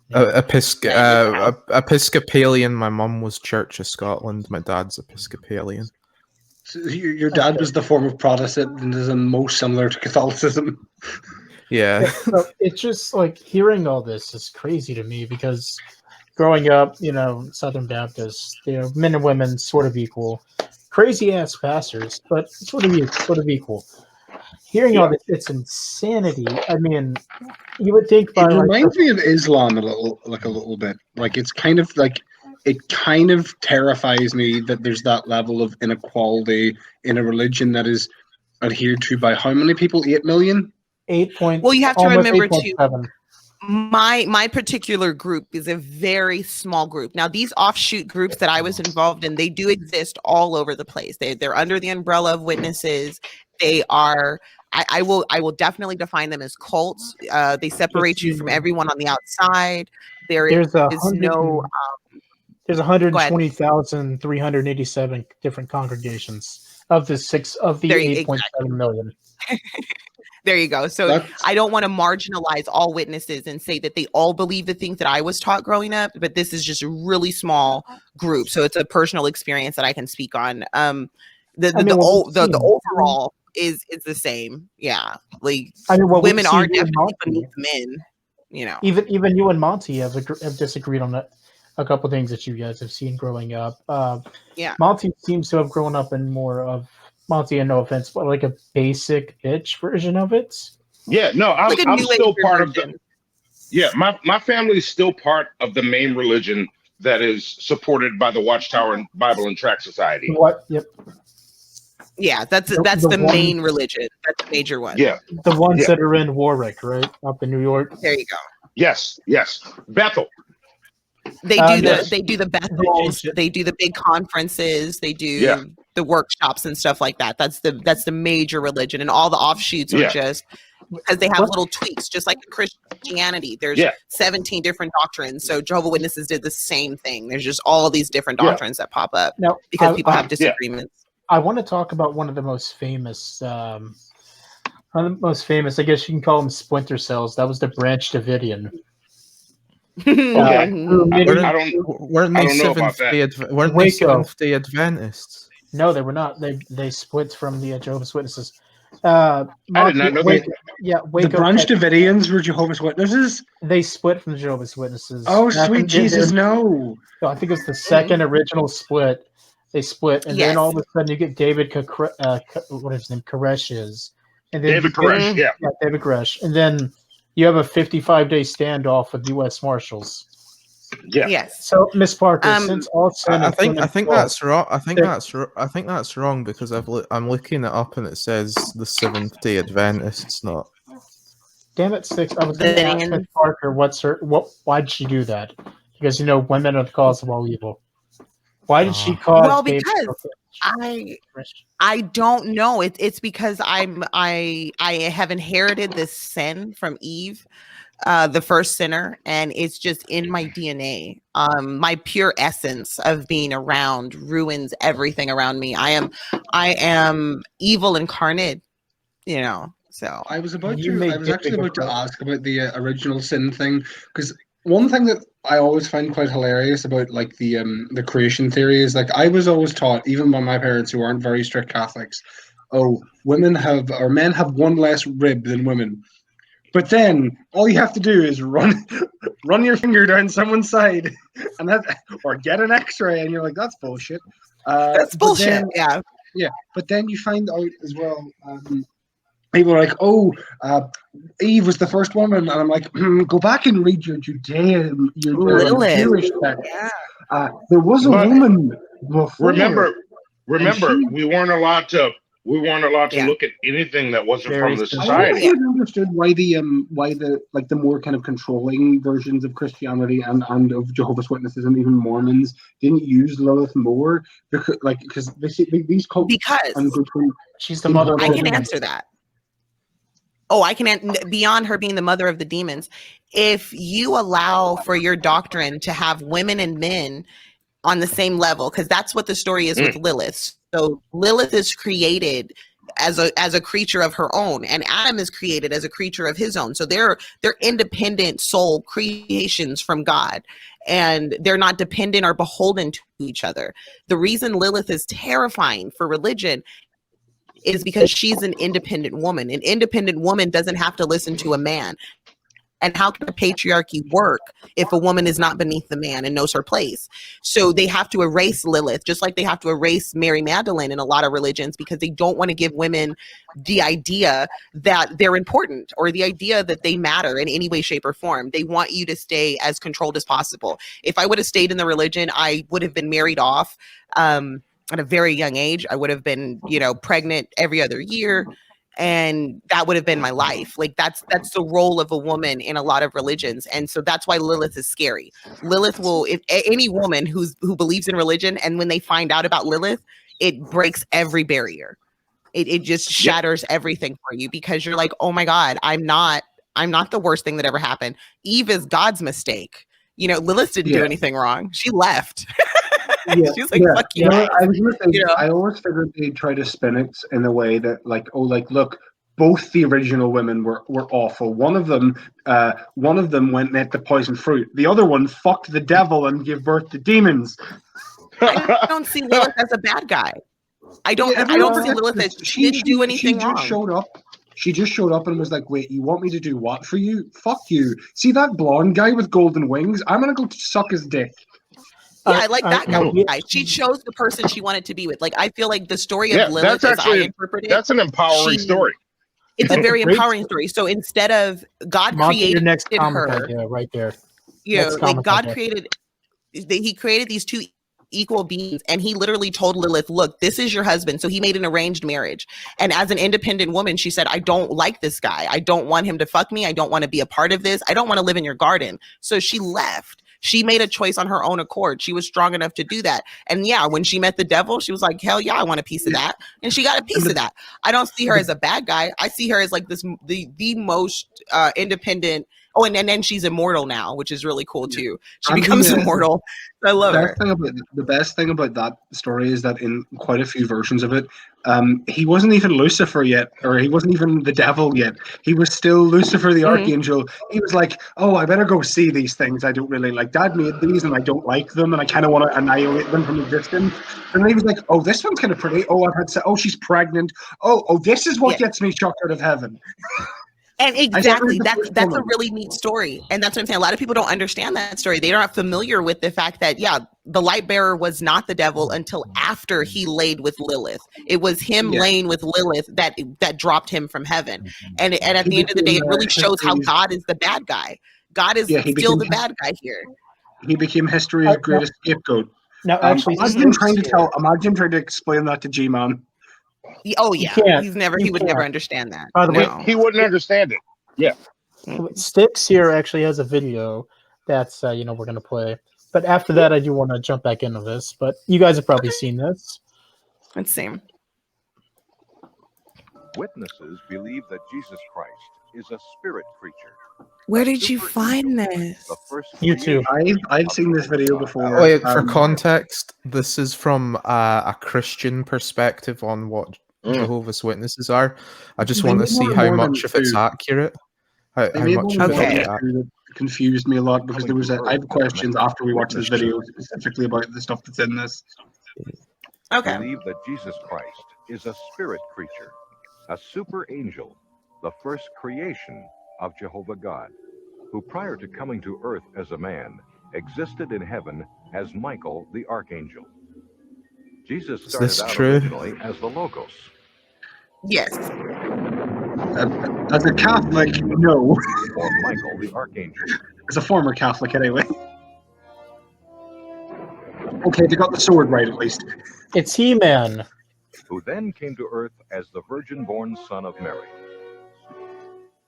Speaker 5: Episcopalian. My mum was Church of Scotland. My dad's Episcopalian.
Speaker 1: So your dad was the form of Protestantism most similar to Catholicism.
Speaker 5: Yeah.
Speaker 4: So it's just like hearing all this is crazy to me because growing up, Southern Baptist, men and women sort of equal. Crazy ass pastors, but sort of equal. Hearing all this, it's insanity. I mean, you would think
Speaker 1: it reminds me of Islam a little bit. Like it's kind of like it kind of terrifies me that there's that level of inequality in a religion that is adhered to by how many people? 8 million?
Speaker 4: 8 point.
Speaker 2: Well, you have to remember too. My particular group is a very small group. Now, these offshoot groups that I was involved in, they do exist all over the place. They're under the umbrella of Witnesses. They are. I will definitely define them as cults. They separate you from everyone on the outside. There's
Speaker 4: 120,387 different congregations of the 8.7 million.
Speaker 2: There you go. So I don't want to marginalize all Witnesses and say that they all believe the things that I was taught growing up, but this is just a really small group. So it's a personal experience that I can speak on. The overall is the same. Yeah. Like women are definitely beneath men.
Speaker 4: Even you and Monty have disagreed on a couple things that you guys have seen growing up. Monty seems to have grown up in more of Monty, and no offense, but like a basic bitch version of it.
Speaker 3: Yeah, no, I'm still part of the. Yeah, my family is still part of the main religion that is supported by the Watchtower and Bible and Tract Society.
Speaker 4: What? Yep.
Speaker 2: Yeah, that's the main religion. That's the major one.
Speaker 3: Yeah,
Speaker 4: the ones that are in Warwick, right, up in New York.
Speaker 2: There you go.
Speaker 3: Yes, Bethel.
Speaker 2: They do the Bethels. They do the big conferences. They do the workshops and stuff like that. That's the major religion, and all the offshoots are just because they have little tweaks, just like Christianity. There's 17 different doctrines. So Jehovah's Witnesses did the same thing. There's just all these different doctrines that pop up because people have disagreements.
Speaker 4: I want to talk about one of the most famous. I guess you can call them splinter cells. That was the Branch Davidian.
Speaker 5: Weren't they Seventh-day Adventists?
Speaker 4: No, they were not. They split from the Jehovah's Witnesses.
Speaker 3: I did not know that.
Speaker 1: The Branch Davidians were Jehovah's Witnesses?
Speaker 4: They split from the Jehovah's Witnesses.
Speaker 1: Oh, sweet Jesus, no.
Speaker 4: I think it was the second original split. They split, and then all of a sudden you get David what his name? Koresh is. And then
Speaker 3: David Koresh,
Speaker 4: David Koresh. And then you have a 55-day standoff with U.S. Marshals.
Speaker 3: Yeah.
Speaker 2: Yes.
Speaker 4: So, Miss Parker, since all
Speaker 5: I think that's wrong. I think that's wrong because I'm looking it up and it says the Seventh-day Adventists, not.
Speaker 4: Damn it, Six! I was going to ask Miss Parker why did she do that? Because women are the cause of all evil. Why did she cause?
Speaker 2: Well, because I don't know. It's because I have inherited this sin from Eve, the first sinner, and it's just in my DNA. My pure essence of being around ruins everything around me. I am evil incarnate, So
Speaker 1: I was actually about to ask about the original sin thing, because one thing that I always find quite hilarious about like the creation theory is like I was always taught, even by my parents who aren't very strict Catholics, men have one less rib than women. But then all you have to do is run your finger down someone's side, and or get an X-ray, and you're like, that's bullshit.
Speaker 2: That's bullshit.
Speaker 1: Yeah. But then you find out as well. People are like, Eve was the first woman, and I'm like, go back and read your Judean, your Jewish text. Yeah. There was a woman before.
Speaker 3: Remember, we weren't allowed to look at anything that wasn't from the society.
Speaker 1: I never understood why the more kind of controlling versions of Christianity and of Jehovah's Witnesses and even Mormons didn't use Lilith more because these cults
Speaker 4: she's the mother.
Speaker 2: I can answer that. I can, beyond her being the mother of the demons, if you allow for your doctrine to have women and men on the same level, because that's what the story is with Lilith. So Lilith is created as a creature of her own, and Adam is created as a creature of his own. So they're independent soul creations from God, and they're not dependent or beholden to each other. The reason Lilith is terrifying for religion is because she's an independent woman. An independent woman doesn't have to listen to a man. And how can a patriarchy work if a woman is not beneath the man and knows her place? So they have to erase Lilith, just like they have to erase Mary Magdalene in a lot of religions, because they don't want to give women the idea that they're important or the idea that they matter in any way, shape, or form. They want you to stay as controlled as possible. If I would have stayed in the religion, I would have been married off at a very young age. I would have been, pregnant every other year. And that would have been my life. Like that's the role of a woman in a lot of religions. And so that's why Lilith is scary. Lilith will, if any woman who believes in religion, and when they find out about Lilith, it breaks every barrier. It just shatters everything for you, because you're like, oh my God, I'm not the worst thing that ever happened. Eve is God's mistake. Lilith didn't do anything wrong. She left. She's like, fuck you.
Speaker 1: I was gonna say, I always figured they try to spin it in a way that, look, both the original women were awful. One of them went and ate the poison fruit. The other one fucked the devil and gave birth to demons.
Speaker 2: I don't see Lilith as a bad guy. I don't see Lilith as she didn't do anything wrong.
Speaker 1: She just showed up She just showed up and was like, wait, you want me to do what for you? Fuck you. See that blonde guy with golden wings? I'm going to go suck his dick.
Speaker 2: Yeah, I like that guy. She chose the person she wanted to be with. Like, I feel like the story of Lilith,
Speaker 3: that's
Speaker 2: as I interpret it,
Speaker 3: that's an empowering story.
Speaker 2: It's a very empowering story. So instead of God created
Speaker 4: your next
Speaker 2: her,
Speaker 4: idea right there.
Speaker 2: You know, like God created, he created these two equal beings, and he literally told Lilith, look, this is your husband. So he made an arranged marriage. And as an independent woman, she said, I don't like this guy. I don't want him to fuck me. I don't want to be a part of this. I don't want to live in your garden. So she left. She made a choice on her own accord. She was strong enough to do that. And yeah, when she met the devil, she was like, hell yeah, I want a piece of that. And she got a piece of that. I don't see her as a bad guy. I see her as like this, the most independent. Oh, and then she's immortal now, which is really cool too. She becomes immortal. I love her.
Speaker 1: The best thing about that story is that in quite a few versions of it, he wasn't even Lucifer yet, or he wasn't even the devil yet. He was still Lucifer the Archangel. He was like, oh, I better go see these things I don't really like. Dad made these and I don't like them and I kind of want to annihilate them from existence. And then he was like, oh, this one's kind of pretty. Oh, she's pregnant. Oh, this is what gets me shocked out of heaven.
Speaker 2: And exactly, that's a really neat story. And that's what I'm saying. A lot of people don't understand that story. They're not familiar with the fact that, the light bearer was not the devil until after he laid with Lilith. It was him laying with Lilith that dropped him from heaven. And at the end of the day, it really shows how God is the bad guy. God is still the bad guy here.
Speaker 1: He became history's greatest scapegoat.
Speaker 4: Now, actually,
Speaker 1: imagine trying to explain that to G-Man.
Speaker 2: Oh yeah, he would never understand that.
Speaker 4: By the way,
Speaker 3: he wouldn't understand it. Yeah.
Speaker 4: Sticks here actually has a video that's we're gonna play. But after that, I do want to jump back into this. But you guys have probably seen this.
Speaker 2: Let's see.
Speaker 6: Witnesses believe that Jesus Christ is a spirit creature.
Speaker 2: Where did you find this?
Speaker 4: YouTube.
Speaker 1: I've seen this video before.
Speaker 5: Wait, for context, this is from a Christian perspective on what Jehovah's Witnesses are. I just want to see how much of it's accurate. How much of it
Speaker 1: confused me a lot because I have questions after we watch this video specifically about the stuff that's in this.
Speaker 2: Okay.
Speaker 6: Believe that Jesus Christ is a spirit creature, a super angel, the first creation of Jehovah God, who prior to coming to earth as a man, existed in heaven as Michael the Archangel. Jesus started out originally as the Logos.
Speaker 2: Yes.
Speaker 1: As a Catholic, no.
Speaker 6: Or Michael the Archangel.
Speaker 1: As a former Catholic, anyway. Okay, they got the sword right, at least.
Speaker 4: It's He-Man.
Speaker 6: Who then came to earth as the virgin-born son of Mary.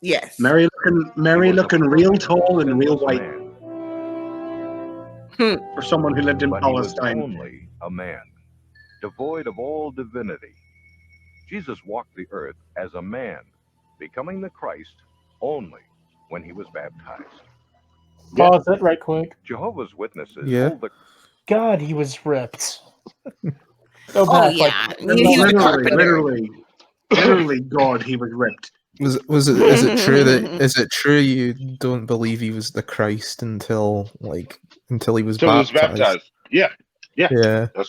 Speaker 2: Yes.
Speaker 1: Mary looking real tall and real white. For someone who lived in Palestine.
Speaker 6: He was only a man, devoid of all divinity. Jesus walked the earth as a man, becoming the Christ only when he was baptized.
Speaker 4: Pause it right quick.
Speaker 6: Jehovah's Witnesses hold the...
Speaker 4: God, he was ripped.
Speaker 1: Literally, God, he was ripped.
Speaker 5: Is it true you don't believe he was the Christ until he was baptized?
Speaker 3: Yeah.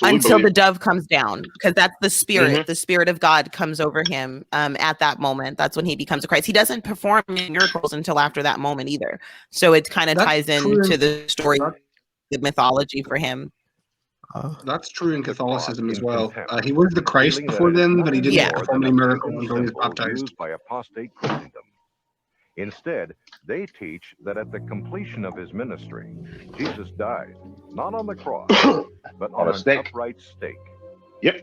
Speaker 2: Until the dove comes down, because that's the spirit. The spirit of God comes over him at that moment. That's when he becomes a Christ. He doesn't perform miracles until after that moment either. So it kind of ties into the story, the mythology for him.
Speaker 1: That's true in Catholicism as well. He was the Christ before then, but he didn't perform any miracles until he was baptized.
Speaker 6: By apostate Christendom. Instead, they teach that at the completion of his ministry, Jesus died, not on the cross, but on an upright stake.
Speaker 3: Yep.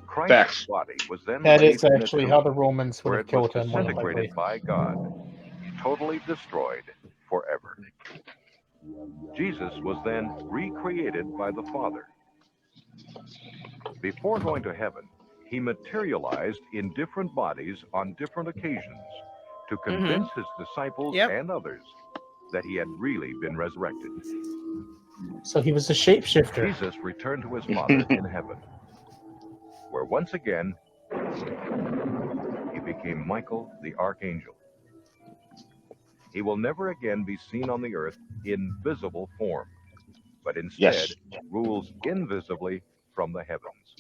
Speaker 6: Christ's body was then
Speaker 4: that is actually how the Romans would have killed him.
Speaker 6: Disintegrated by God, totally destroyed forever. Jesus was then recreated by the Father. Before going to heaven, he materialized in different bodies on different occasions to convince his disciples and others that he had really been resurrected.
Speaker 4: So he was a shapeshifter.
Speaker 6: Jesus returned to his Father in heaven, where once again he became Michael the Archangel. He will never again be seen on the earth in visible form, but instead rules invisibly from the heavens.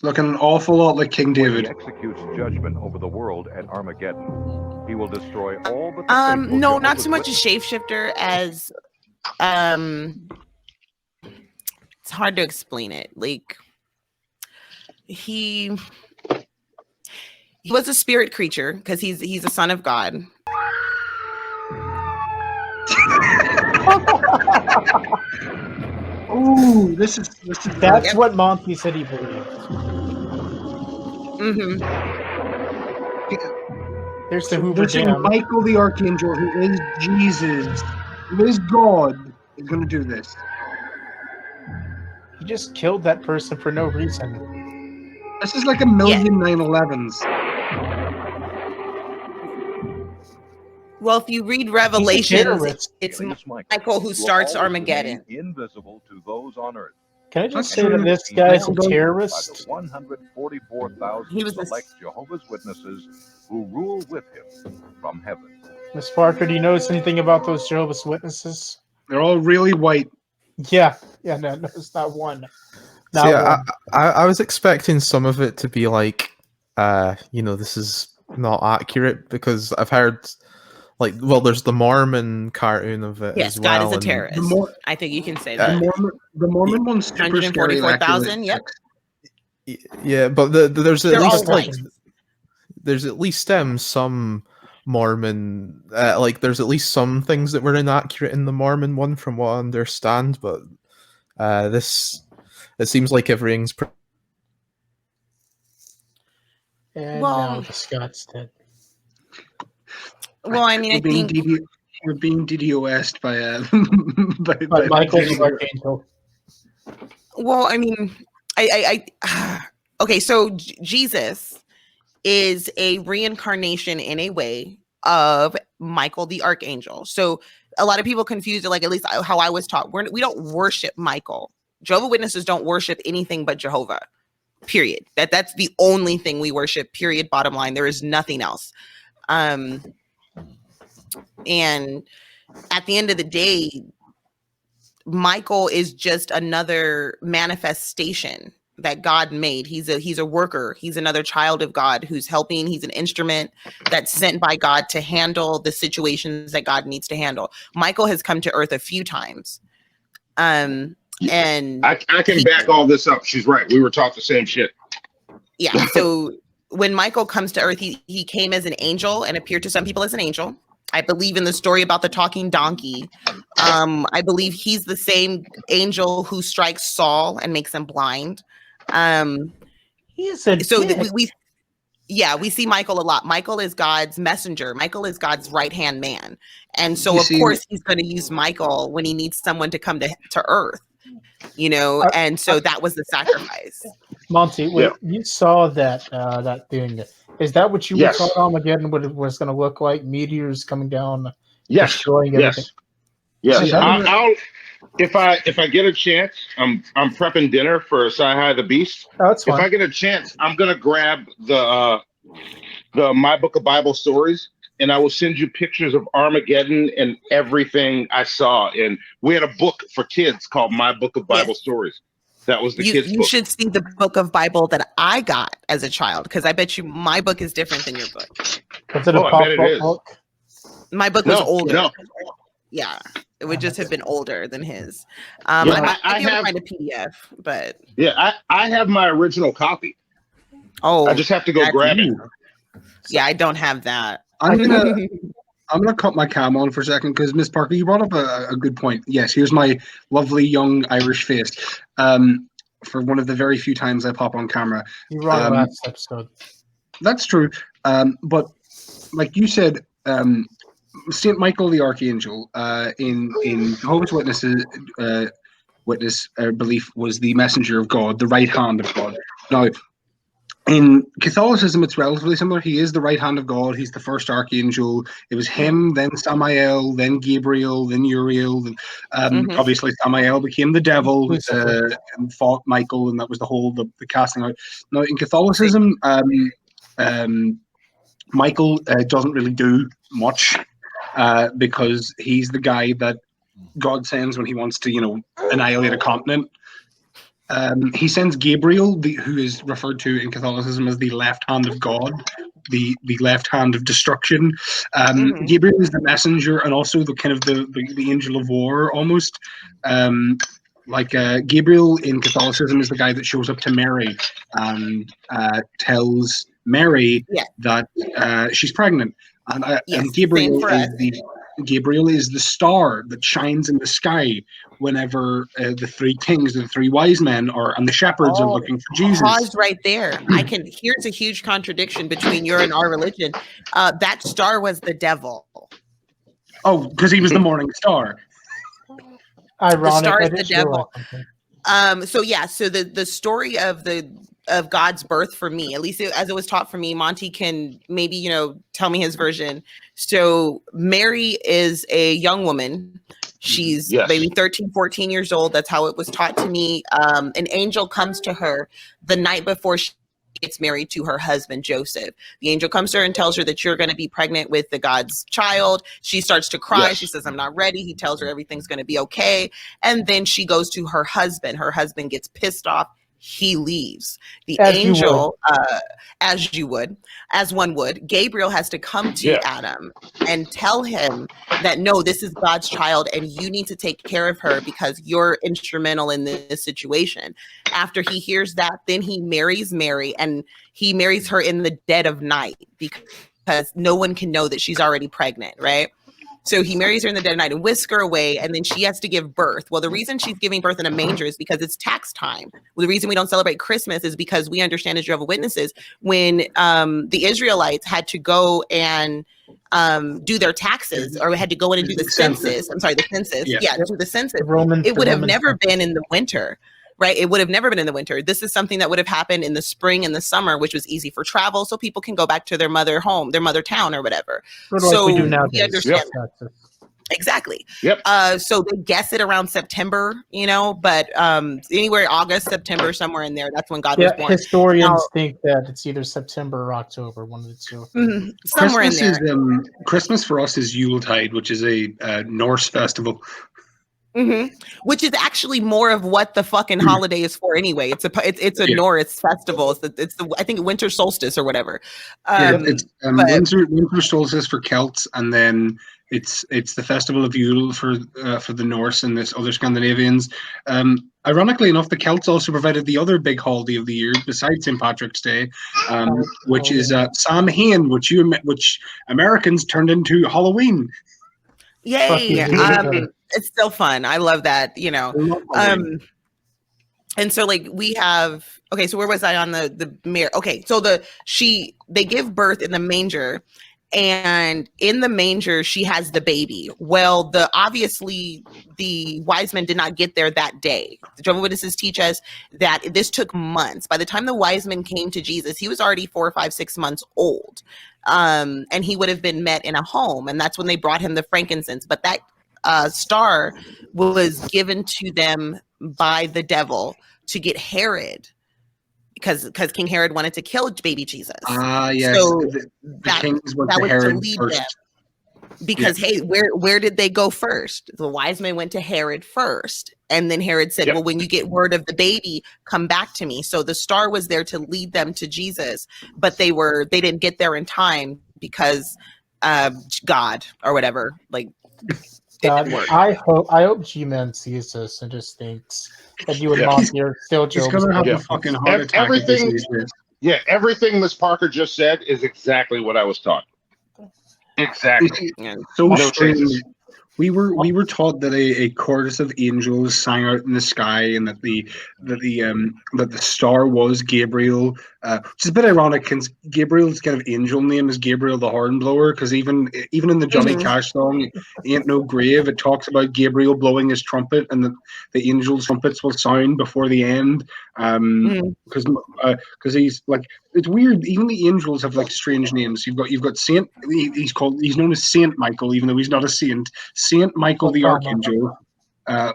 Speaker 1: Looking an awful lot like King David.
Speaker 6: He executes judgment over the world at Armageddon. He will destroy all but the faithful
Speaker 2: no,
Speaker 6: Jehovah's
Speaker 2: not so much a
Speaker 6: Witnesses.
Speaker 2: shapeshifter as it's hard to explain it. Like he was a spirit creature because he's a son of God.
Speaker 1: Ooh, this is
Speaker 4: That's what Monty said he believed.
Speaker 2: Mm-hmm.
Speaker 4: There's the
Speaker 1: so
Speaker 4: Hoover
Speaker 1: they're saying
Speaker 4: Dam.
Speaker 1: Michael the Archangel, who is Jesus, who is God, is going to do this.
Speaker 4: He just killed that person for no reason.
Speaker 1: This is like a million 9/11s.
Speaker 2: Well, if you read Revelations, it's
Speaker 6: Against
Speaker 2: Michael who starts
Speaker 6: will always
Speaker 2: Armageddon.
Speaker 6: remain invisible to those on earth.
Speaker 4: Can I just
Speaker 1: That's
Speaker 4: say that
Speaker 1: true.
Speaker 4: this guy's a
Speaker 6: By the
Speaker 4: terrorist?
Speaker 6: 144,000
Speaker 2: He was the-
Speaker 6: select Jehovah's Witnesses who rule with him from heaven.
Speaker 4: Miss Parker, do you notice anything about those Jehovah's Witnesses?
Speaker 1: They're all really white.
Speaker 4: Yeah, no, it's not one. Not
Speaker 5: See,
Speaker 4: one.
Speaker 5: I was expecting some of it to be like, this is not accurate because I've heard, like, well, there's the Mormon cartoon of it
Speaker 2: Yes,
Speaker 5: as well.
Speaker 2: God is a
Speaker 5: and-
Speaker 2: terrorist. I think you can say that.
Speaker 1: The Mormon one's super scary.
Speaker 2: 144,000. Yep.
Speaker 5: Yeah, but there's at
Speaker 2: They're all
Speaker 5: least
Speaker 2: white.
Speaker 5: there's at least some Mormon there's at least some things that were inaccurate in the Mormon one from what I understand, but this it seems like everything's
Speaker 4: And
Speaker 2: Well,
Speaker 4: now the Scots dead.
Speaker 2: Well, I mean, I think
Speaker 1: we're being DDoS'd by
Speaker 4: By Michael the Archangel.
Speaker 2: Well, I mean, okay, so Jesus is a reincarnation in a way of Michael the Archangel. So a lot of people confuse it, like at least how I was taught. We don't worship Michael. Jehovah's Witnesses don't worship anything but Jehovah. Period. That's the only thing we worship. Period. Bottom line. There is nothing else. And at the end of the day, Michael is just another manifestation that God made. He's a worker. He's another child of God who's helping. He's an instrument that's sent by God to handle the situations that God needs to handle. Michael has come to earth a few times. And
Speaker 3: I can back all this up. She's right. We were taught the same shit.
Speaker 2: Yeah. So when Michael comes to earth, he came as an angel and appeared to some people as an angel. I believe in the story about the talking donkey. I believe he's the same angel who strikes Saul and makes him blind.
Speaker 4: He is a
Speaker 2: so
Speaker 4: dick.
Speaker 2: we see Michael a lot. Michael is God's messenger. Michael is God's right-hand man. And so, of course, he's going to use Michael when he needs someone to come to earth, and so that was the sacrifice.
Speaker 4: Monty, when you saw that thing, is that what you thought Armageddon was going to look like? Meteors coming down, destroying everything?
Speaker 3: Yes. I'll if I get a chance, I'm prepping dinner for Sci-Hi the Beast.
Speaker 4: Oh, that's fine.
Speaker 3: If I get a chance, I'm gonna grab the My Book of Bible Stories, and I will send you pictures of Armageddon and everything I saw. And we had a book for kids called My Book of Bible Stories. That was the kids' book.
Speaker 2: You should see the book of Bible that I got as a child, because I bet you my book is different than your book.
Speaker 4: Was it a pop-up book?
Speaker 2: My book was older.
Speaker 3: No.
Speaker 2: Yeah, it would just have been older than his.
Speaker 3: I
Speaker 2: have find a PDF, but
Speaker 3: I have my original copy.
Speaker 2: Oh,
Speaker 3: I just have to go grab it.
Speaker 2: Yeah, I don't have that.
Speaker 1: I'm gonna cut my cam on for a second because Miss Parker, you brought up a good point. Yes, here's my lovely young Irish face. For one of the very few times I pop on camera.
Speaker 4: You were on last episode.
Speaker 1: That's true. But like you said, Saint Michael the Archangel in Jehovah's Witnesses belief was the messenger of God, the right hand of God. Now, in Catholicism, it's relatively similar. He is the right hand of God. He's the first archangel. It was him, then Samael, then Gabriel, then Uriel. Then, obviously, Samael became the devil and fought Michael, and that was the casting out. Now, in Catholicism, Michael doesn't really do much because he's the guy that God sends when he wants to, annihilate a continent. he sends Gabriel, who is referred to in Catholicism as the left hand of God, the left hand of destruction. Gabriel is the messenger and also the kind of the angel of war almost. Gabriel in Catholicism is the guy that shows up to Mary and tells Mary that she's pregnant. And Gabriel is the star that shines in the sky whenever the three kings, the three wise men, and the shepherds are looking for Jesus.
Speaker 2: Pause right there. Here's a huge contradiction between your and our religion. That star was the devil.
Speaker 1: Oh, because he was the morning star.
Speaker 4: Ironic.
Speaker 2: The star is the devil. So the story of God's birth for me, at least as it was taught for me, Monty can maybe, tell me his version. So Mary is a young woman. She's maybe 13, 14 years old. That's how it was taught to me. An angel comes to her the night before she gets married to her husband, Joseph. The angel comes to her and tells her that you're going to be pregnant with the God's child. She starts to cry. She says, I'm not ready. He tells her everything's going to be okay. And then she goes to her husband. Her husband gets pissed off. He leaves. The angel, as one would, Gabriel has to come to Adam and tell him that, no, this is God's child and you need to take care of her because you're instrumental in this situation. After he hears that, then he marries Mary, and he marries her in the dead of night because no one can know that she's already pregnant, right? So he marries her in the dead of night and whisks her away, and then she has to give birth. Well, the reason she's giving birth in a manger is because it's tax time. Well, the reason we don't celebrate Christmas is because we understand as Jehovah's Witnesses, when the Israelites had to go and do their taxes, or had to go in and do the census. I'm sorry, the census. Do the census. It would have never been in the winter. Right. It would have never been in the winter. This is something that would have happened in the spring and the summer, which was easy for travel. So people can go back to their mother home, their mother town or whatever. So
Speaker 4: we do now.
Speaker 2: We understand. Exactly. So they guess it around September, but anywhere August, September, somewhere in there. That's when God was born.
Speaker 4: Historians think that it's either September or October, one of the two.
Speaker 2: Somewhere Christmas in there.
Speaker 1: Christmas for us is Yuletide, which is a Norse festival.
Speaker 2: Which is actually more of what the fucking holiday is for anyway. It's a Norse festival. It's the I think winter solstice or whatever.
Speaker 1: It's winter solstice for Celts, and then it's the festival of Yule for the Norse and this other Scandinavians. Ironically enough, the Celts also provided the other big holiday of the year besides St. Patrick's Day, which is Samhain, which Americans turned into Halloween.
Speaker 2: Yay! It's still fun. I love that, and so we have, okay, so where was I on the mirror? Okay, so they give birth in the manger, and in the manger she has the baby. Well, obviously the wise men did not get there that day. The Jehovah's Witnesses teach us that this took months. By the time the wise men came to Jesus, he was already 4, 5, 6 months old. And he would have been met in a home, and that's when they brought him the frankincense. But that star was given to them by the devil to get Herod, because King Herod wanted to kill baby Jesus.
Speaker 1: Yes. So the kings went to Herod first.
Speaker 2: Them. Because hey, where did they go first? The wise men went to Herod first, and then Herod said, "Well, when you get word of the baby, come back to me." So the star was there to lead them to Jesus, but they didn't get there in time because God or whatever,
Speaker 4: God, I hope G-Man sees this and just thinks that you and Monty are still joking.
Speaker 1: He's gonna have a fucking heart attack.
Speaker 3: Everything Miss Parker just said is exactly what I was taught. Exactly.
Speaker 1: So strange. We were taught that a chorus of angels sang out in the sky, and that the star was Gabriel, which is a bit ironic because Gabriel's kind of angel name is Gabriel the Hornblower, because even in the Johnny Cash song "Ain't No Grave," it talks about Gabriel blowing his trumpet, and the angels' trumpets will sound before the end, because he's it's weird. Even the angels have strange names. You've got Saint. He's known as Saint Michael, even though he's not a saint. Saint Michael the Archangel,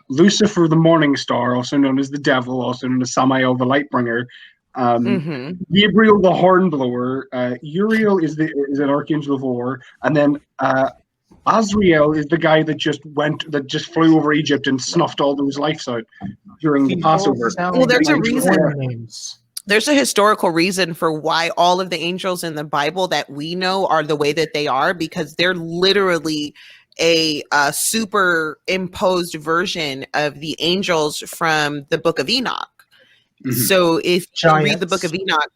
Speaker 1: Lucifer the Morning Star, also known as the Devil, also known as Samael the Lightbringer, Gabriel the Hornblower, Uriel is an Archangel of War, and then Azrael is the guy that just flew over Egypt and snuffed all those lives out during the Passover.
Speaker 2: Well, there's a reason. There's a historical reason for why all of the angels in the Bible that we know are the way that they are, because they're literally a superimposed version of the angels from the Book of Enoch. Mm-hmm. So if you read the Book of Enoch,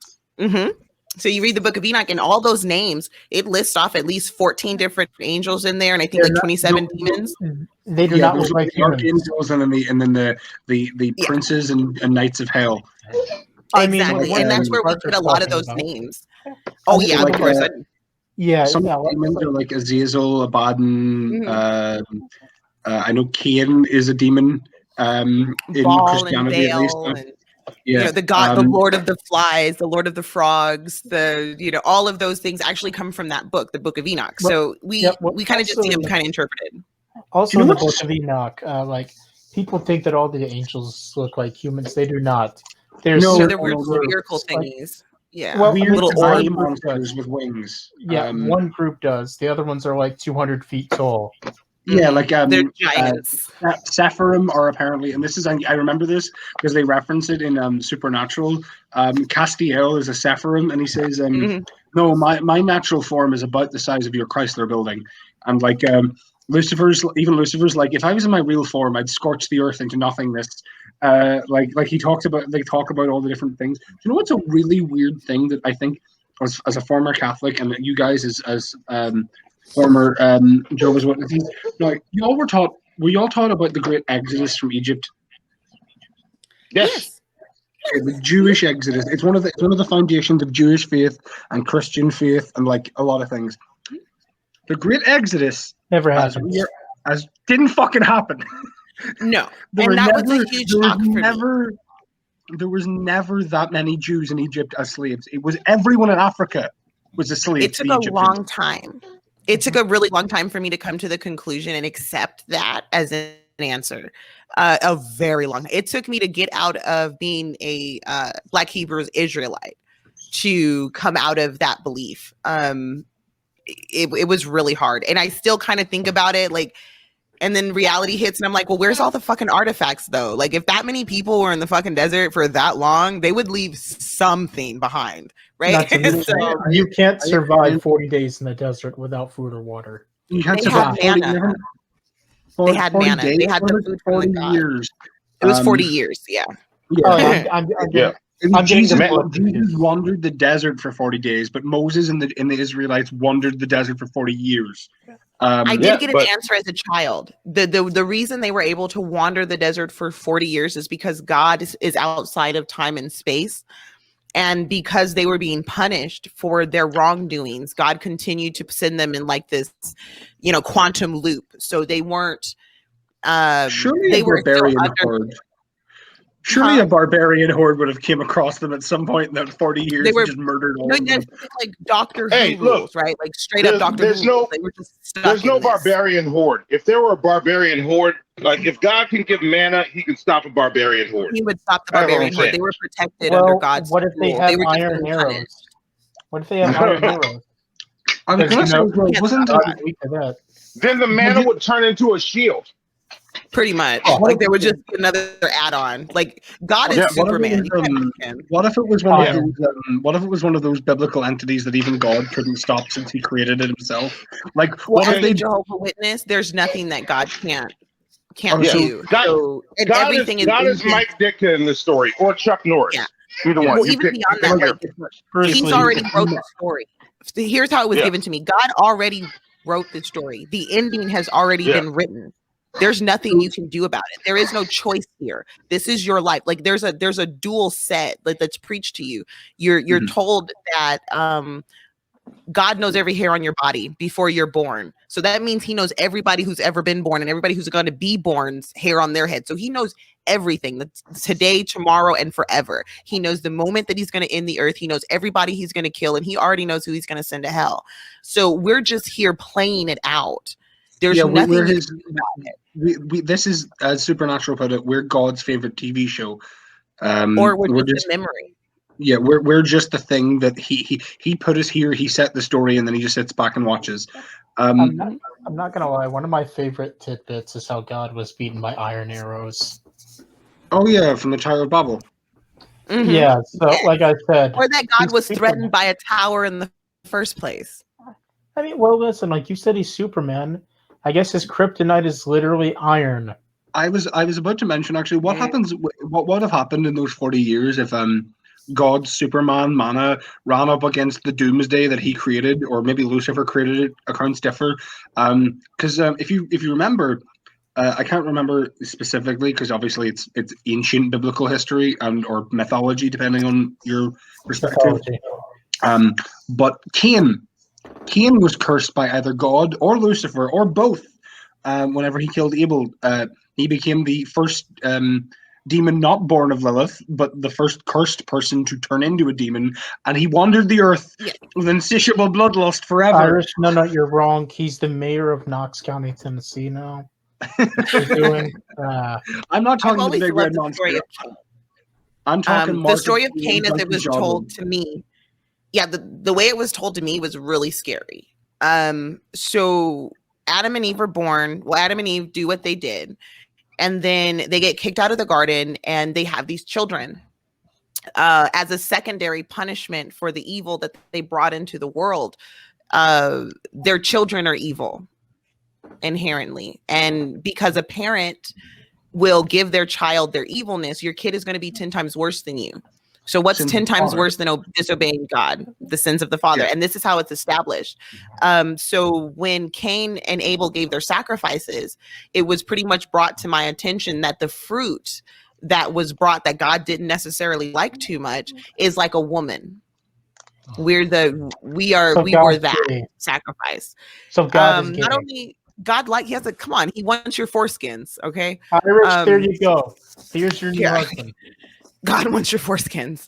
Speaker 2: so you read the Book of Enoch, and all those names, it lists off at least 14 different angels in there, and I think like 27 demons.
Speaker 4: They do not look like
Speaker 1: archangels, and then the princes and knights of hell.
Speaker 2: Exactly, and that's where we get a lot of those names. Oh yeah, of course.
Speaker 1: Some demons are like Azazel, Abaddon. I know Cain is a demon in Christianity, at least.
Speaker 2: The God, the Lord of the Flies, the Lord of the Frogs, all of those things actually come from that book, the Book of Enoch. So we kind of just see them kind of interpreted.
Speaker 4: Also, in the Book of Enoch, like people think that all the angels look like humans. They do not.
Speaker 2: They're weird spherical thingies.
Speaker 1: Weird little monsters with wings.
Speaker 4: One group does. The other ones are like 200 feet tall.
Speaker 1: Yeah, like
Speaker 2: they're giants.
Speaker 1: Sephirim are apparently, and this is I remember this because they reference it in Supernatural. Castiel is a Sephirim, and he says, "No, my natural form is about the size of your Chrysler building," and like Lucifer's like, if I was in my real form, I'd scorch the earth into nothingness. Like they talk about all the different things. Do you know what's a really weird thing that I think, as a former Catholic, and you guys as former Jehovah's Witnesses, now were you all taught about the great exodus from Egypt?
Speaker 3: Yes.
Speaker 1: Okay, the Jewish exodus. It's one of the foundations of Jewish faith and Christian faith and like a lot of things. The great exodus
Speaker 4: never happened.
Speaker 1: Didn't fucking happen.
Speaker 2: No, and that was a huge shock for me.
Speaker 1: There was never that many Jews in Egypt as slaves. It was everyone in Africa was a slave.
Speaker 2: It took a long time. It took a really long time for me to come to the conclusion and accept that as an answer. A very long. It took me to get out of being a Black Hebrew Israelite to come out of that belief. It was really hard, and I still kind of think about it like. And then reality hits, and I'm like, well, where's all the fucking artifacts, though? Like, if that many people were in the fucking desert for that long, they would leave something behind, right?
Speaker 4: You can't survive 40 days in the desert without food or water.
Speaker 1: You had to survive 40 manna.
Speaker 2: They had manna. They had the food for 40 years. It was 40 years, yeah.
Speaker 1: Jesus wandered the desert for 40 days, but Moses and the Israelites wandered the desert for 40 years.
Speaker 2: I did get an answer as a child. The reason they were able to wander the desert for 40 years is because God is outside of time and space. And because they were being punished for their wrongdoings, God continued to send them in like this, quantum loop. So they weren't.
Speaker 1: Surely they were buried in horde. Surely a barbarian horde would have came across them at some point in that 40 years and just murdered all of them.
Speaker 2: Like Doctor Who rules, right? Like straight up Doctor Who.
Speaker 3: There's no barbarian horde. If there were a barbarian horde, like if God can give manna, he can stop a barbarian horde.
Speaker 2: He would stop the barbarian horde. They were protected under God's
Speaker 4: rule. What if they have iron arrows? What if they have iron arrows?
Speaker 3: Then the manna would turn into a shield.
Speaker 2: Pretty much. Like there was just another add-on. Like God is Superman.
Speaker 1: What if it was one of those? What if it was one of those biblical entities that even God couldn't stop since He created it Himself? Like what if they
Speaker 2: Jehovah Witness? There's nothing that God can't do.
Speaker 3: God is Mike Ditka in this story, or Chuck Norris. Yeah. Either one.
Speaker 2: Well, even beyond that, He's already wrote the story. Here's how it was given to me. God already wrote the story. The ending has already been written. There's nothing you can do about it. There is no choice here. This is your life. Like there's a dual set that's preached to you. You're told that God knows every hair on your body before you're born. So that means He knows everybody who's ever been born and everybody who's going to be born's hair on their head. So He knows everything that's today, tomorrow, and forever. He knows the moment that He's going to end the earth. He knows everybody He's going to kill, and He already knows who He's going to send to hell. So we're just here playing it out. There's nothing you can do about
Speaker 1: it. This is, as Supernatural put it, we're God's favorite TV show.
Speaker 2: Or we're just a memory.
Speaker 1: Yeah, we're just the thing that he put us here. He set the story, and then he just sits back and watches.
Speaker 4: I'm I'm not gonna lie. One of my favorite tidbits is how God was beaten by iron arrows.
Speaker 1: Oh yeah, from the Tower of Babel.
Speaker 2: Mm-hmm.
Speaker 4: Yeah. So, like I said,
Speaker 2: or that God was
Speaker 4: Superman.
Speaker 2: threatened by a tower in the first place.
Speaker 4: I mean, well, listen. Like you said, he's Superman. I guess his kryptonite is literally iron.
Speaker 1: I was about to mention actually what happens. What would have happened in those 40 years if God's Superman mana ran up against the Doomsday that he created, or maybe Lucifer created it. Accounts differ. Because if you remember, I can't remember specifically because obviously it's ancient biblical history and or mythology depending on your perspective. But Cain was cursed by either God or Lucifer or both. Whenever he killed Abel, he became the first demon not born of Lilith, but the first cursed person to turn into a demon, and he wandered the earth with insatiable bloodlust forever.
Speaker 4: Irish, no, you're wrong. He's the mayor of Knox County, Tennessee now. Doing,
Speaker 1: I'm not talking about the big red monster. I'm talking
Speaker 2: the story of Cain as it was told to me. Yeah, the way it was told to me was really scary. So Adam and Eve were born. Well, Adam and Eve do what they did. And then they get kicked out of the garden and they have these children as a secondary punishment for the evil that they brought into the world. Their children are evil inherently. And because a parent will give their child their evilness, your kid is going to be 10 times worse than you. So what's 10 times worse than disobeying God? The sins of the father. Yeah. And this is how it's established. So when Cain and Abel gave their sacrifices, it was pretty much brought to my attention that the fruit that was brought that God didn't necessarily like too much is like a woman. We were that sacrifice.
Speaker 4: So God is
Speaker 2: not only God he wants your foreskins, okay?
Speaker 4: Irish, there you go. Here's your new husband.
Speaker 2: God wants your foreskins.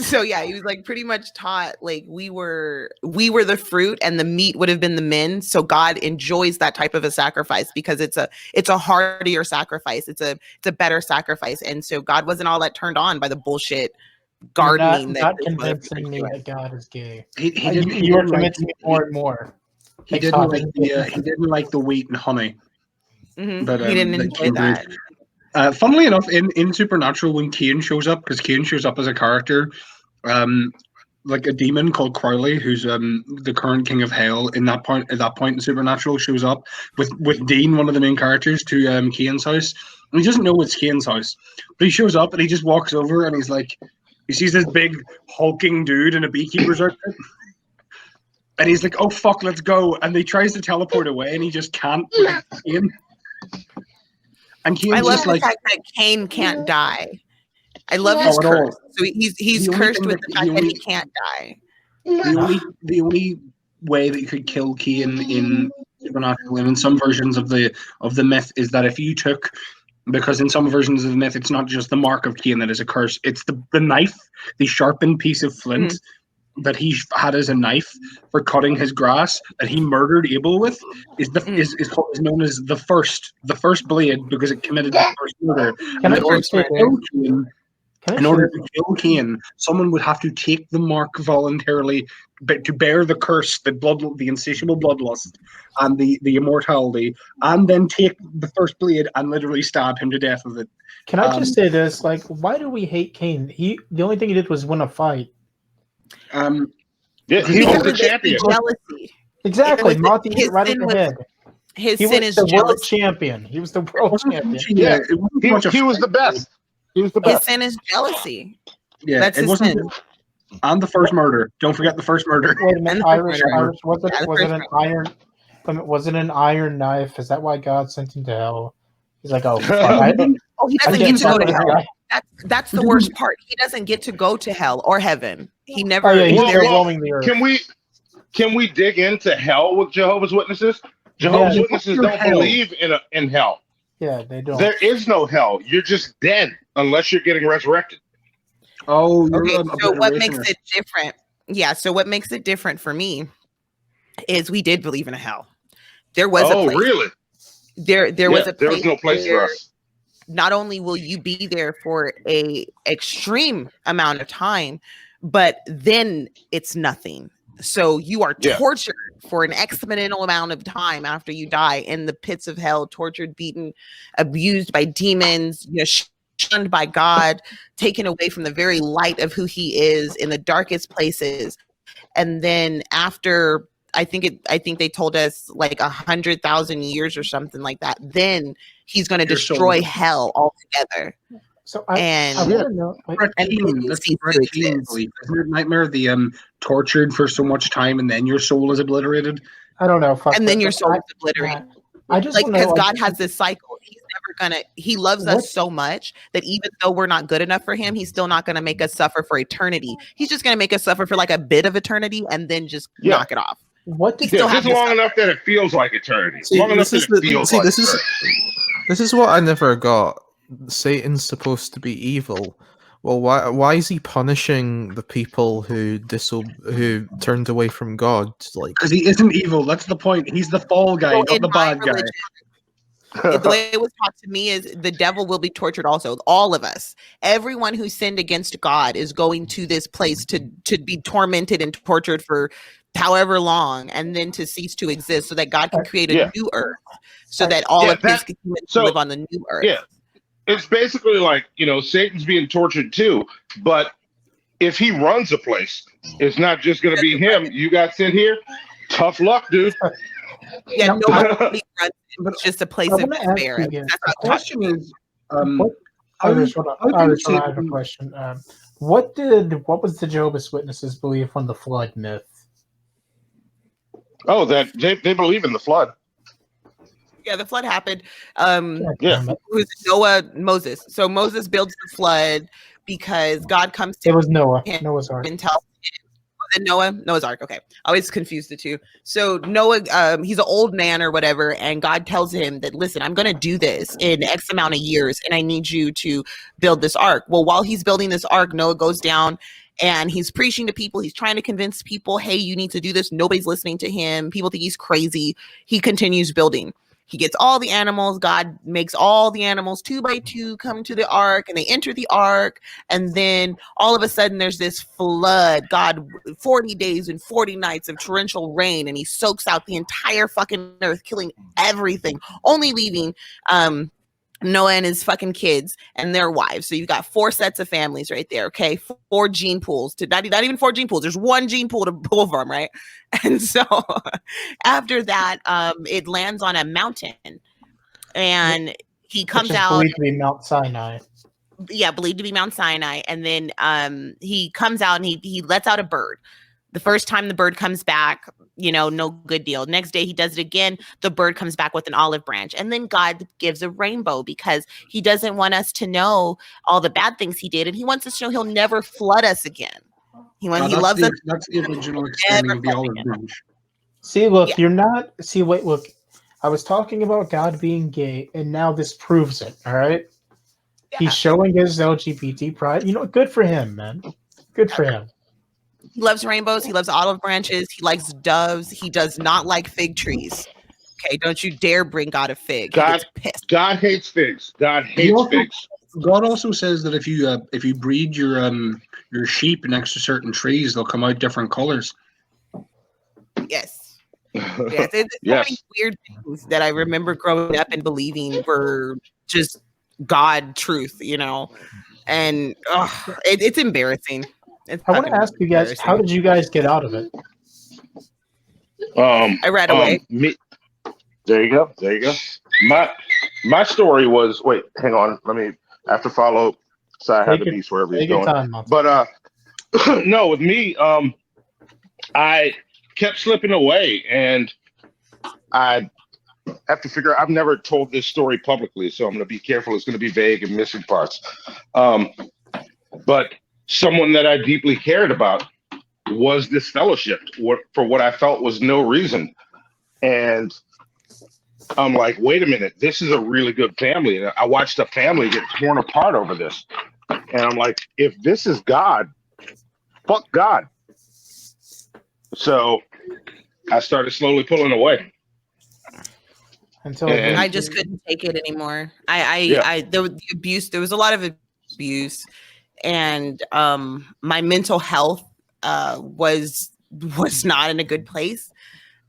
Speaker 2: So yeah, he was like pretty much taught like we were the fruit and the meat would have been the men. So God enjoys that type of a sacrifice because it's a heartier sacrifice. It's a better sacrifice. And so God wasn't all that turned on by the bullshit gardening.
Speaker 4: Not convincing me that God is gay.
Speaker 1: You
Speaker 4: are convincing me more and more.
Speaker 1: He didn't like the wheat and honey.
Speaker 2: Mm-hmm. But he didn't enjoy that.
Speaker 1: Funnily enough, in Supernatural, when Cain shows up, because Cain shows up as a character, like a demon called Crowley, who's the current king of hell. At that point in Supernatural, shows up with Dean, one of the main characters, to Cain's house. And he doesn't know it's Cain's house, but he shows up and he just walks over and he's like, he sees this big hulking dude in a beekeeper's outfit. And he's like, "Oh fuck, let's go!" And he tries to teleport away, and he just can't. Like, Cain. And
Speaker 2: I love the fact that Cain can't die. I love his curse. So he's cursed with the fact that he can't die.
Speaker 1: The only way that you could kill Cain in Supernatural and in some versions of the myth is that if you took, because in some versions of the myth it's not just the mark of Cain that is a curse, it's the knife, the sharpened piece of flint. That he had as a knife for cutting his grass that he murdered Abel with is known as the first blade because it committed the first murder. In order to kill Cain, someone would have to take the mark voluntarily to bear the curse, the insatiable bloodlust, and the immortality, and then take the first blade and literally stab him to death with it.
Speaker 4: Can I just say this? Like, why do we hate Cain? The only thing he did was win a fight.
Speaker 3: He was the champion.
Speaker 2: Jealousy.
Speaker 4: Exactly. Monty right in the head.
Speaker 2: His
Speaker 4: he
Speaker 2: sin
Speaker 4: was
Speaker 2: is
Speaker 4: the
Speaker 2: jealousy.
Speaker 4: World champion. He was the world champion.
Speaker 3: Yeah, he was the best. He was the best.
Speaker 2: His sin is jealousy.
Speaker 1: Yeah,
Speaker 2: that's his sin.
Speaker 1: And the first murder. Don't forget the first murder.
Speaker 4: Wait a minute, Irish. Was it an iron? Was it an iron knife? Is that why God sent him to hell? He's like, oh, fuck,
Speaker 2: he doesn't get to go to hell. That's the worst part. He doesn't get to go to hell or heaven. He never.
Speaker 4: Roaming the earth.
Speaker 3: Can we dig into hell with Jehovah's Witnesses? Jehovah's Witnesses don't believe in hell.
Speaker 4: Yeah, they don't.
Speaker 3: There is no hell. You're just dead unless you're getting resurrected.
Speaker 1: Oh,
Speaker 2: okay. So what makes it different? Yeah. So what makes it different for me is we did believe in a hell. There was a place.
Speaker 3: Really?
Speaker 2: There was a place.
Speaker 3: There was no place for us.
Speaker 2: Not only will you be there for a extreme amount of time, but then it's nothing. So you are tortured for an exponential amount of time after you die in the pits of hell, tortured, beaten, abused by demons, shunned by God, taken away from the very light of who he is in the darkest places. And then after, I think they told us like 100,000 years or something like that, then he's going to destroy hell altogether.
Speaker 4: So I want to know.
Speaker 1: Nightmare, the tortured for so much time, and then your soul is obliterated.
Speaker 4: I don't know.
Speaker 2: And then your soul is obliterated. I just like because God has this cycle. He's never gonna. He loves us so much that even though we're not good enough for him, he's still not gonna make us suffer for eternity. He's just gonna make us suffer for like a bit of eternity and then just knock it off.
Speaker 3: Just long enough that it feels like eternity. Long enough that it feels like eternity.
Speaker 5: This is what I never got. Satan's supposed to be evil. Well, why is he punishing the people who turned away from God? Like,
Speaker 1: because he isn't evil. That's the point. He's the fall guy, not the bad guy.
Speaker 2: The way it was taught to me is the devil will be tortured also. All of us, everyone who sinned against God is going to this place to be tormented and tortured for however long, and then to cease to exist, so that God can create a new earth, so that all of his humans live on the new earth.
Speaker 3: Yeah. It's basically like, Satan's being tortured too, but if he runs a place, it's not just going to be him. You got sent here. Tough luck, dude.
Speaker 2: Yeah, nobody runs. It's just a place of despair.
Speaker 1: The question is,
Speaker 4: I have a question. What was the Jehovah's Witnesses believe on the flood myth?
Speaker 3: Oh, that they believe in the flood.
Speaker 2: Yeah, the flood happened. It was Noah, Moses. So Moses builds the flood because God comes to
Speaker 4: Noah's Ark.
Speaker 2: And tells him, Noah's Ark. Okay, I always confuse the two. So Noah, he's an old man or whatever, and God tells him that, listen, I'm going to do this in X amount of years, and I need you to build this ark. Well, while he's building this ark, Noah goes down and he's preaching to people. He's trying to convince people, hey, you need to do this. Nobody's listening to him. People think he's crazy. He continues building. He gets all the animals. God makes all the animals 2 by 2 come to the ark, and they enter the ark. And then all of a sudden there's this flood. God, 40 days and 40 nights of torrential rain, and he soaks out the entire fucking earth, killing everything, only leaving Noah and his fucking kids and their wives. So you got 4 sets of families right there. Okay. 4 gene pools to not even 4 gene pools. There's 1 gene pool to pull from, right? And so after that, it lands on a mountain, and he comes out.
Speaker 4: Believed to be Mount Sinai.
Speaker 2: Yeah, believed to be Mount Sinai. And then he comes out and he lets out a bird. The first time the bird comes back, no good deal. Next day he does it again. The bird comes back with an olive branch. And then God gives a rainbow because he doesn't want us to know all the bad things he did. And he wants us to know he'll never flood us again. He loves us.
Speaker 1: That's the original explaining of the olive branch.
Speaker 4: See, look, you're not. See, wait, look. I was talking about God being gay, and now this proves it. All right. Yeah. He's showing his LGBT pride. Good for him, man. Good for him.
Speaker 2: He loves rainbows. He loves olive branches. He likes doves. He does not like fig trees. Okay, don't you dare bring God a fig.
Speaker 3: God hates figs. God hates figs.
Speaker 1: God also says that if you breed your sheep next to certain trees, they'll come out different colors.
Speaker 2: Yes. Yes. It's so many weird things that I remember growing up and believing were just God truth, and it's embarrassing.
Speaker 4: I want to ask you guys, how did you guys get out of it?
Speaker 2: I ran away.
Speaker 3: There you go. My story was, wait, hang on. I have to follow Side Have the Beast wherever he's going. But no, with me, I kept slipping away, and I have to figure out, I've never told this story publicly, so I'm going to be careful. It's going to be vague and missing parts. But someone that I deeply cared about was this fellowship for what I felt was no reason. And I'm like, wait a minute, this is a really good family. And I watched a family get torn apart over this. And I'm like, if this is God, fuck God. So I started slowly pulling away.
Speaker 2: And I just couldn't take it anymore. The abuse, there was a lot of abuse, and my mental health was was not in a good place.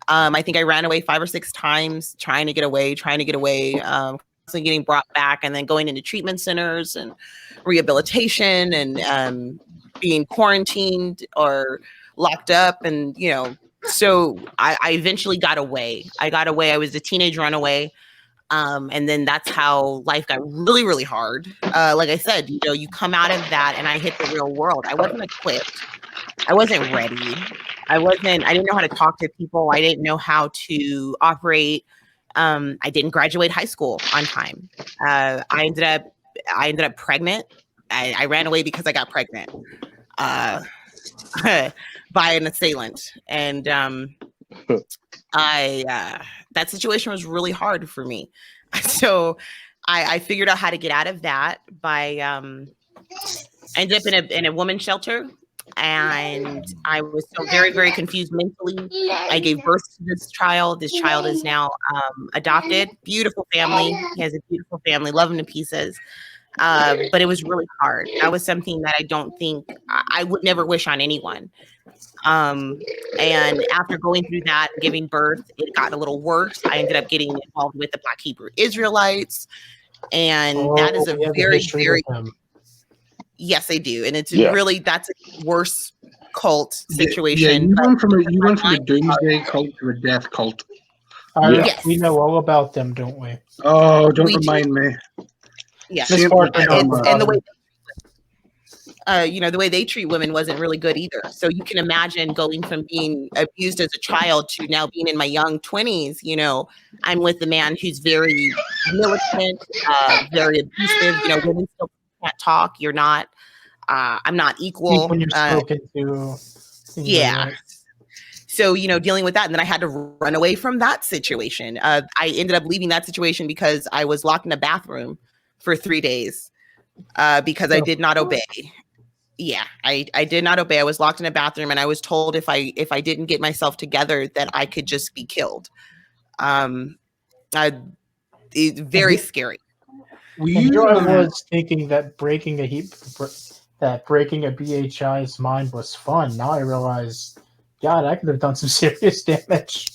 Speaker 2: I think I ran away 5 or 6 times, trying to get away, constantly getting brought back, and then going into treatment centers and rehabilitation, and being quarantined or locked up. And, so I eventually got away. I was a teenage runaway. And then that's how life got really, really hard. Like I said, you come out of that, and I hit the real world. I wasn't equipped. I wasn't ready. I didn't know how to talk to people. I didn't know how to operate. I didn't graduate high school on time. I ended up pregnant. I ran away because I got pregnant by an assailant. And that situation was really hard for me. So I figured out how to get out of that by I ended up in a women's shelter, and I was so very, very confused mentally. I gave birth to this child. This child is now adopted. Beautiful family. He has a beautiful family. Love him to pieces. But it was really hard. That was something that I don't think I would never wish on anyone. And after going through that, giving birth, it got a little worse. I ended up getting involved with the Black Hebrew Israelites. And that is a very, very, yes, they do. And it's really, that's a worse cult situation.
Speaker 1: You went from a Doomsday cult to a death cult.
Speaker 2: Yes.
Speaker 4: We know all about them, don't we?
Speaker 1: Oh, don't remind me.
Speaker 2: Yeah. And the way, the way they treat women wasn't really good either. So you can imagine going from being abused as a child to now being in my young 20s. I'm with a man who's very militant, very abusive. Women still can't talk. You're not. I'm not equal.
Speaker 4: When you're spoken to.
Speaker 2: Yeah. So, dealing with that. And then I had to run away from that situation. I ended up leaving that situation because I was locked in a bathroom for 3 days because I did not obey. Yeah, I did not obey. I was locked in a bathroom, and I was told if I didn't get myself together that I could just be killed. It's very scary.
Speaker 4: Here I was thinking that breaking a BHI's mind was fun. Now I realize, God, I could have done some serious damage.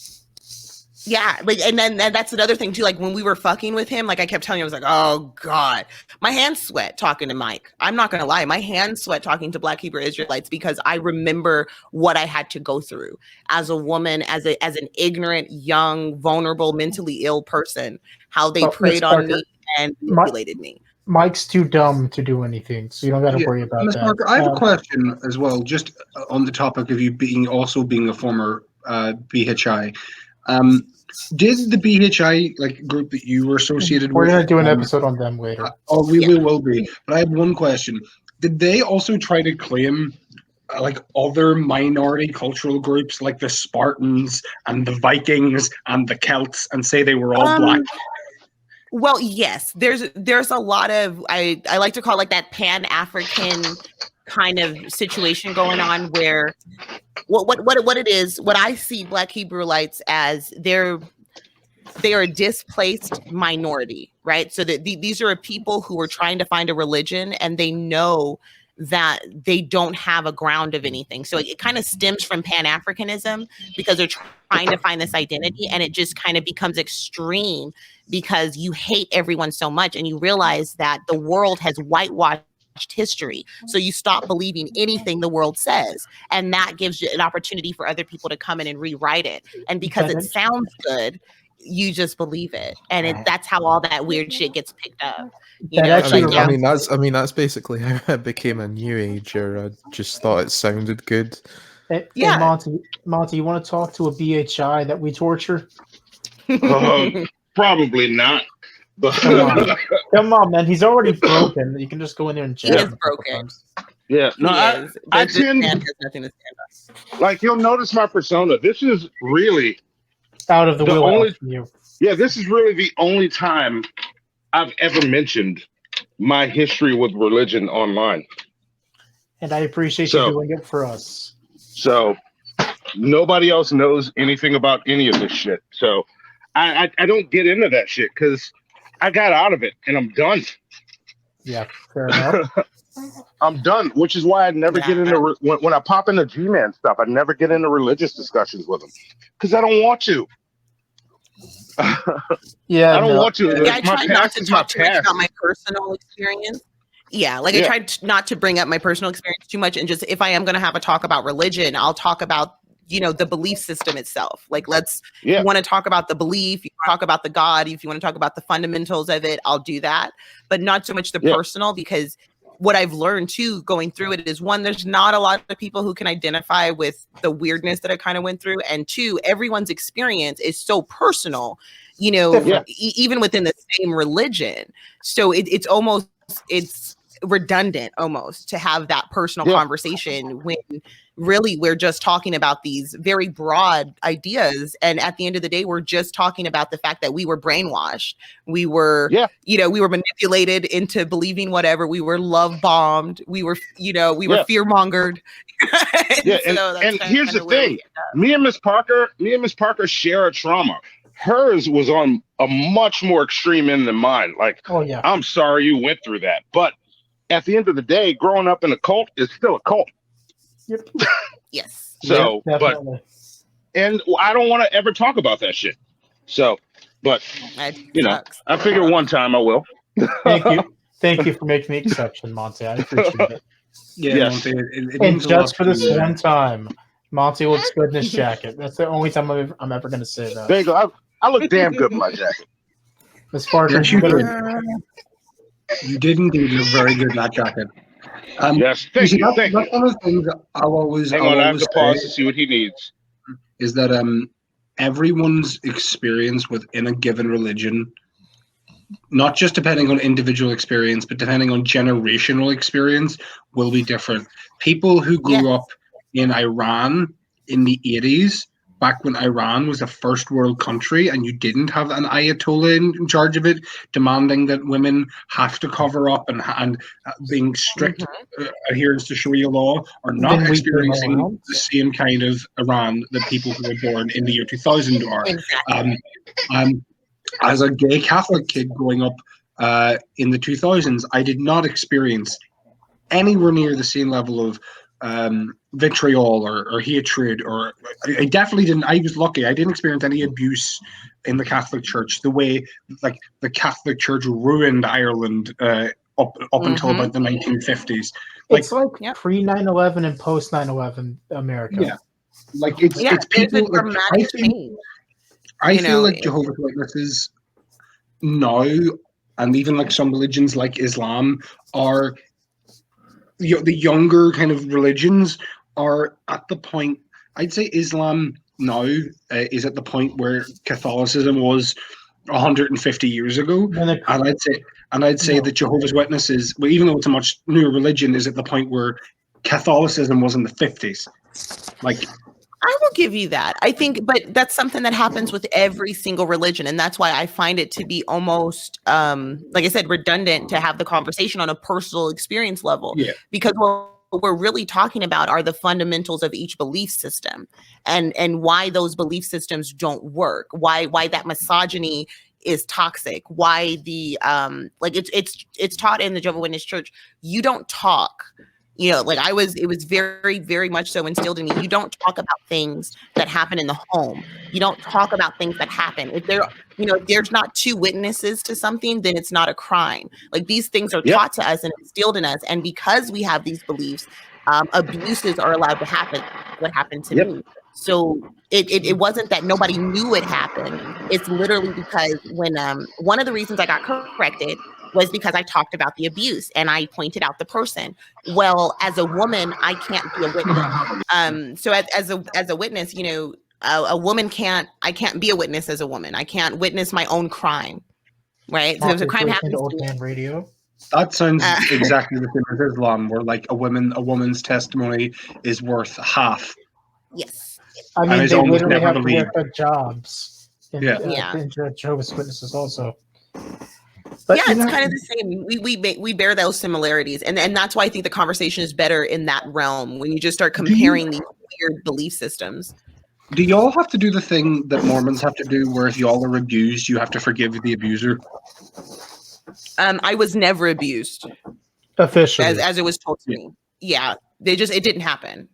Speaker 2: Yeah, and then that's another thing too. Like when we were fucking with him, like I kept telling you, I was like, oh God, my hands sweat talking to Mike. I'm not gonna lie, my hands sweat talking to Black Hebrew Israelites because I remember what I had to go through as a woman, as an ignorant, young, vulnerable, mentally ill person. How they preyed on me and manipulated me.
Speaker 4: Mike's too dumb to do anything, so you don't got to worry about that.
Speaker 1: Parker, I have a question as well, just on the topic of you being a former BHI. Did the BHI group that you were associated with?
Speaker 4: We're going to do an episode on them later.
Speaker 1: We will be. But I have one question. Did they also try to claim other minority cultural groups like the Spartans and the Vikings and the Celts and say they were all black?
Speaker 2: Well, yes. There's a lot of I like to call it that Pan-African kind of situation going on where what it is, what I see Black Hebrewites as, they are a displaced minority, right? So that these are people who are trying to find a religion, and they know that they don't have a ground of anything. So it kind of stems from Pan-Africanism because they're trying to find this identity, and it just kind of becomes extreme because you hate everyone so much, and you realize that the world has whitewashed history. So you stop believing anything the world says, and that gives you an opportunity for other people to come in and rewrite it. And because it sounds good, you just believe it, and that's how all that weird shit gets picked up.
Speaker 5: That's basically how I became a new ager. I just thought it sounded good.
Speaker 4: Hey, Monty, you want to talk to a BHI that we torture?
Speaker 3: Probably not.
Speaker 4: Come on, man. He's already broken. You can just go in there and jab.
Speaker 2: He is broken.
Speaker 3: Yeah, no, I tend has nothing to stand up. You'll notice my persona. This is really
Speaker 4: out of the wheel.
Speaker 3: Yeah, this is really the only time I've ever mentioned my history with religion online.
Speaker 4: And I appreciate you doing it for us.
Speaker 3: So nobody else knows anything about any of this shit. So I don't get into that shit because I got out of it and I'm done.
Speaker 4: Yeah, fair enough.
Speaker 3: I'm done. Which is why I never get into when I pop into G-Man stuff. I never get into religious discussions with them because I don't want to.
Speaker 4: Yeah,
Speaker 3: I don't want to.
Speaker 2: Yeah, I
Speaker 3: My
Speaker 2: try not
Speaker 3: past
Speaker 2: to
Speaker 3: is my
Speaker 2: talk too much
Speaker 3: past.
Speaker 2: about my personal experience. Yeah, like I tried not to bring up my personal experience too much, and just if I am going to have a talk about religion, I'll talk about the belief system itself. Like, if you want to talk about the belief, you talk about the God. If you want to talk about the fundamentals of it, I'll do that, but not so much the personal, because what I've learned too going through it is, one, there's not a lot of people who can identify with the weirdness that I kind of went through, and two, everyone's experience is so personal, even within the same religion. So it's redundant almost to have that personal conversation when really we're just talking about these very broad ideas, and at the end of the day we're just talking about the fact that we were brainwashed, we were we were manipulated into believing whatever, we were love bombed, we were fear mongered.
Speaker 3: And here's the thing, me and Miss Parker share a trauma. Hers was on a much more extreme end than mine. Like, I'm sorry you went through that, but at the end of the day, growing up in a cult is still a cult.
Speaker 4: Yep.
Speaker 2: Yes.
Speaker 3: So, and I don't want to ever talk about that shit. So, but I figure one time I will.
Speaker 4: Thank you for making the exception, Monty. I appreciate it.
Speaker 1: Monty,
Speaker 4: and just for this one time, Monty looks good in his jacket. That's the only time I'm ever going to say that.
Speaker 3: There you go. I look damn good in my jacket.
Speaker 4: Miss Parker,
Speaker 1: you did indeed look very good in that jacket.
Speaker 3: Yes, thank you.
Speaker 1: That's one of the things I'll always
Speaker 3: I have to pause to see what he needs.
Speaker 1: Is that everyone's experience within a given religion, not just depending on individual experience, but depending on generational experience, will be different. People who grew up in Iran in the 80s, back when Iran was a first world country and you didn't have an Ayatollah in charge of it, demanding that women have to cover up and being strict adherence to Sharia law, are not experiencing the same kind of Iran that people who were born in the year 2000 are. As a gay Catholic kid growing up in the 2000s, I did not experience anywhere near the same level of vitriol or hatred, or I definitely didn't. I was lucky. I didn't experience any abuse in the Catholic Church the way like the Catholic Church ruined Ireland up until about the 1950s.
Speaker 4: It's like pre 9/11 and post 9/11 America.
Speaker 1: Yeah, like it's people. I feel like Jehovah's Witnesses now, and even like some religions like Islam, are the younger kind of religions are at the point. I'd say Islam now is at the point where Catholicism was 150 years ago, and I'd say that Jehovah's Witnesses, well, even though it's a much newer religion, is at the point where Catholicism was in the 50s. Like,
Speaker 2: I will give you that. I think, but that's something that happens with every single religion. And that's why I find it to be almost, like I said, redundant to have the conversation on a personal experience level.
Speaker 1: Yeah.
Speaker 2: Because what we're really talking about are the fundamentals of each belief system and why those belief systems don't work, why that misogyny is toxic, why the, like it's taught in the Jehovah's Witness Church, you don't talk. Like it was very, very much so instilled in me. You don't talk about things that happen in the home. You don't talk about things that happen. If if there's not two witnesses to something, then it's not a crime. Like, these things are taught to us and instilled in us. And because we have these beliefs, abuses are allowed to happen. What happened to me? So it wasn't that nobody knew it happened. It's literally because when one of the reasons I got corrected was because I talked about the abuse and I pointed out the person. Well, as a woman, I can't be a witness. So as a witness, a woman I can't be a witness as a woman. I can't witness my own crime. Right. So if a crime happens
Speaker 4: Old Man Radio.
Speaker 1: That sounds exactly the same as Islam, where like a woman's testimony is worth half.
Speaker 2: Yes.
Speaker 4: I mean, they literally have to work their jobs. In Jehovah's Witnesses also. But,
Speaker 2: it's kind of the same. We bear those similarities, and that's why I think the conversation is better in that realm when you just start comparing these weird belief systems.
Speaker 1: Do y'all have to do the thing that Mormons have to do, where if y'all are abused, you have to forgive the abuser?
Speaker 2: I was never abused.
Speaker 4: Officially.
Speaker 2: as it was told to me. Yeah, it didn't happen.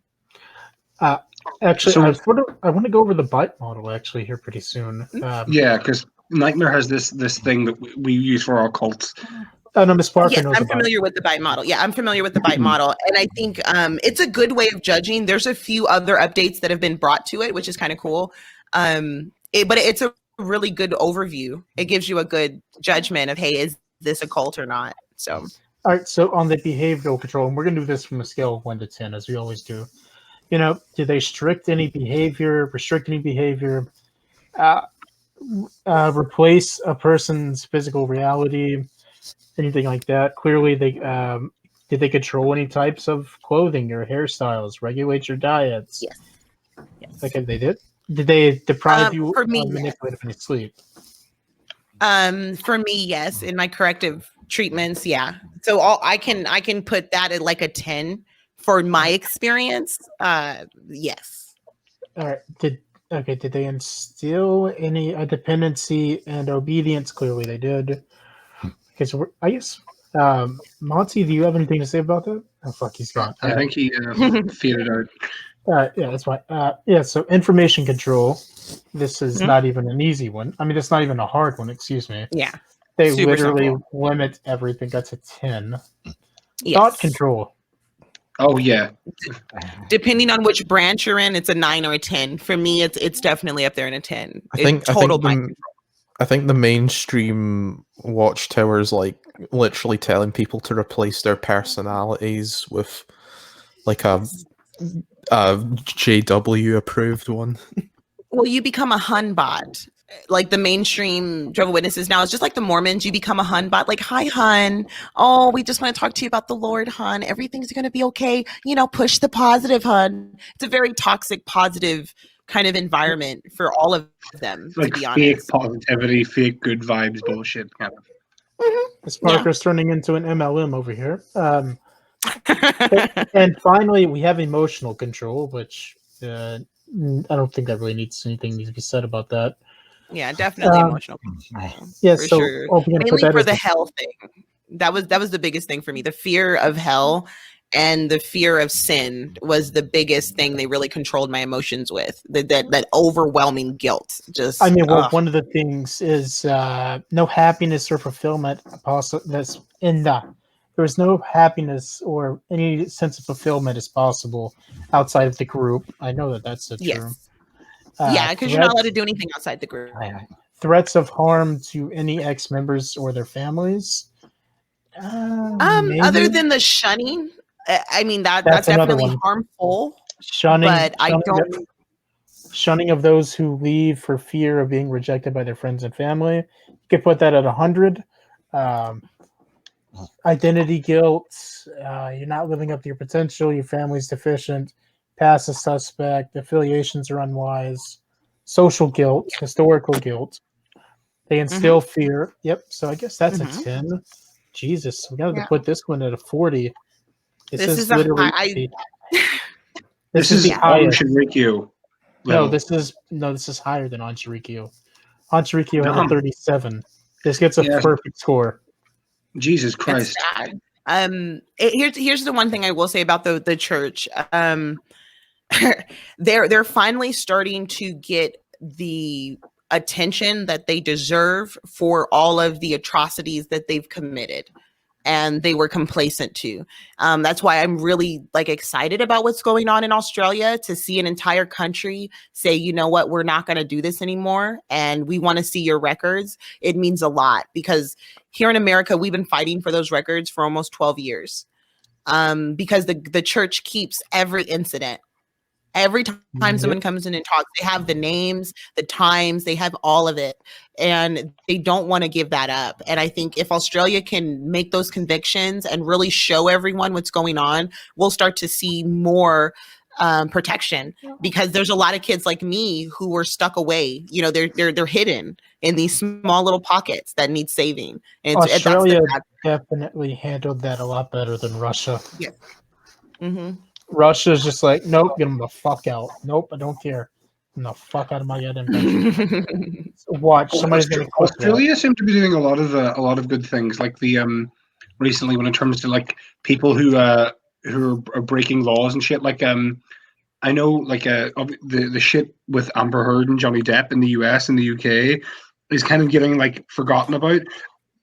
Speaker 4: Actually, I want to go over the bite model actually here pretty soon.
Speaker 1: Yeah, because Nightmare has this thing that we use for our cults.
Speaker 4: No, Miss Parker
Speaker 2: yes,
Speaker 4: knows
Speaker 2: I'm familiar with the bite model. Yeah, I'm familiar with the bite model. And I think it's a good way of judging. There's a few other updates that have been brought to it, which is kind of cool. But it's a really good overview. It gives you a good judgment of, hey, is this a cult or not? So,
Speaker 4: all right. So on the behavioral control, and we're going to do this from a scale of 1 to 10, as we always do. You know, do they restrict any behavior, replace a person's physical reality, anything like that? Clearly, they did they control any types of clothing or hairstyles, regulate your diets?
Speaker 2: Yes.
Speaker 4: Okay, they did. Did they deprive you
Speaker 2: for me,
Speaker 4: or manipulate from your sleep?
Speaker 2: For me, yes. In my corrective treatments, yeah. So I can put that at like a 10 for my experience. Yes.
Speaker 4: All right. Did they instill any dependency and obedience? Clearly, they did. Okay, so I guess Monty, do you have anything to say about that? Oh fuck, he's gone.
Speaker 1: I think he figured it out.
Speaker 4: Yeah, that's fine. So information control. This is not even an easy one. I mean, it's not even a hard one. Excuse me.
Speaker 2: Yeah.
Speaker 4: They literally limit everything. That's a 10.
Speaker 2: Yes.
Speaker 4: Thought control.
Speaker 1: Oh yeah.
Speaker 2: Depending on which branch you're in, it's a 9 or a 10. For me, it's definitely up there in a 10.
Speaker 5: I think the mainstream watchtower is like literally telling people to replace their personalities with like a JW approved one.
Speaker 2: Well, you become a Hun bot. Like the mainstream Jehovah's Witnesses now, it's just like the Mormons. You become a Hun bot. Like, hi, Hun. Oh, we just want to talk to you about the Lord, Hun. Everything's going to be okay. You know, push the positive, Hun. It's a very toxic, positive kind of environment for all of them,
Speaker 1: like
Speaker 2: to be
Speaker 1: fake
Speaker 2: honest.
Speaker 1: positivity, fake good vibes bullshit kind of.
Speaker 4: Miss Parker's turning into an MLM over here. And finally, we have emotional control, which I don't think that really needs to be said about that.
Speaker 2: Yeah, definitely emotional control.
Speaker 4: Yeah,
Speaker 2: for
Speaker 4: so
Speaker 2: sure. Mainly for the hell thing. That was the biggest thing for me. The fear of hell and the fear of sin was the biggest thing they really controlled my emotions with. That overwhelming guilt. Just
Speaker 4: one of the things is no happiness or fulfillment that's in the. There is no happiness or any sense of fulfillment is possible outside of the group. I know that's the term.
Speaker 2: Yeah, because you're not allowed to do anything outside the group.
Speaker 4: Threats of harm to any ex-members or their families.
Speaker 2: Other than the shunning, I mean that's definitely harmful.
Speaker 4: Shunning,
Speaker 2: but I don't.
Speaker 4: Shunning of those who leave for fear of being rejected by their friends and family. You could put that at 100. Identity guilt. You're not living up to your potential. Your family's deficient. Past a suspect. Affiliations are unwise. Social guilt. Historical guilt. They instill fear. Yep. So I guess that's a 10. Jesus, we got to put this one at a 40.
Speaker 2: This is literally.
Speaker 1: This is Anshirikyo.
Speaker 4: No, this is higher than Anshirikyo. Anshirikyo had a 37. This gets a perfect score.
Speaker 1: Jesus Christ.
Speaker 2: Here's the one thing I will say about the church. They're finally starting to get the attention that they deserve for all of the atrocities that they've committed and they were complacent to. That's why I'm really excited about what's going on in Australia, to see an entire country say, you know what, we're not going to do this anymore. And we want to see your records. It means a lot because here in America, we've been fighting for those records for almost 12 years. Because the church keeps every incident. Every time someone comes in and talks, they have the names, the times, they have all of it. And they don't want to give that up. And I think if Australia can make those convictions and really show everyone what's going on, we'll start to see more protection, because there's a lot of kids like me who were stuck away. You know, they're hidden in these small little pockets that need saving. And
Speaker 4: Australia definitely handled that a lot better than Russia.
Speaker 2: Yeah. Mm-hmm.
Speaker 4: Russia's just like, nope, get them the fuck out. Nope, I don't care. Get the fuck out of my goddamn country. Watch, somebody's going to.
Speaker 1: Australia seem to be doing a lot of good things, like the recently when it comes to like people who are breaking laws and shit. Like I know like the shit with Amber Heard and Johnny Depp in the US and the UK is kind of getting like forgotten about.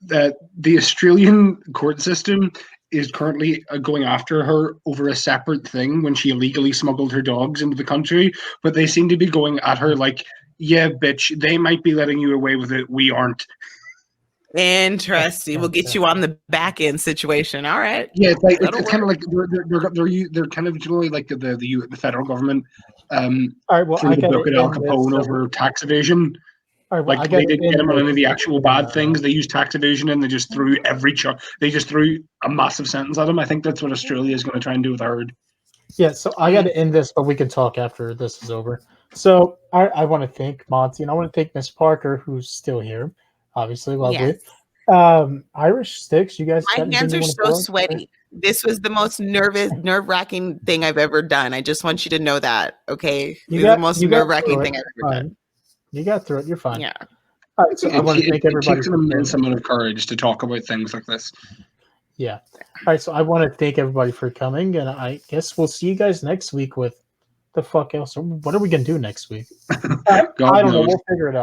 Speaker 1: That the Australian court system is currently going after her over a separate thing when she illegally smuggled her dogs into the country, but they seem to be going at her like, yeah, bitch, they might be letting you away with it, we aren't.
Speaker 2: Interesting. We'll get you on the back end situation. All right.
Speaker 1: Yeah, it's like it's kind of like they're kind of generally like the federal government
Speaker 4: all right, well,
Speaker 1: threw the book at Al Capone over tax evasion.
Speaker 4: All right, well,
Speaker 1: like they didn't get him on any of the actual bad things. They used tax evasion and they just threw they just threw a massive sentence at him. I think that's what Australia is going to try and do with Heard.
Speaker 4: Yeah, so I got to end this, but we can talk after this is over. So I want to thank Monty, and I want to thank Miss Parker, who's still here. Obviously, lovely. Yes. Irish Sticks, you guys.
Speaker 2: My hands are so sweaty. This was the most nerve-wracking thing I've ever done. I just want you to know that. Okay, the most nerve-wracking thing I've ever done.
Speaker 4: You got through it. You're fine.
Speaker 2: Yeah.
Speaker 4: All right, so I want to thank everybody.
Speaker 1: It takes an immense amount of courage to talk about things like this.
Speaker 4: Yeah. All right, so I want to thank everybody for coming, and I guess we'll see you guys next week with the fuck else. What are we gonna do next week? I don't know. We'll figure it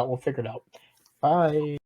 Speaker 4: out. Bye.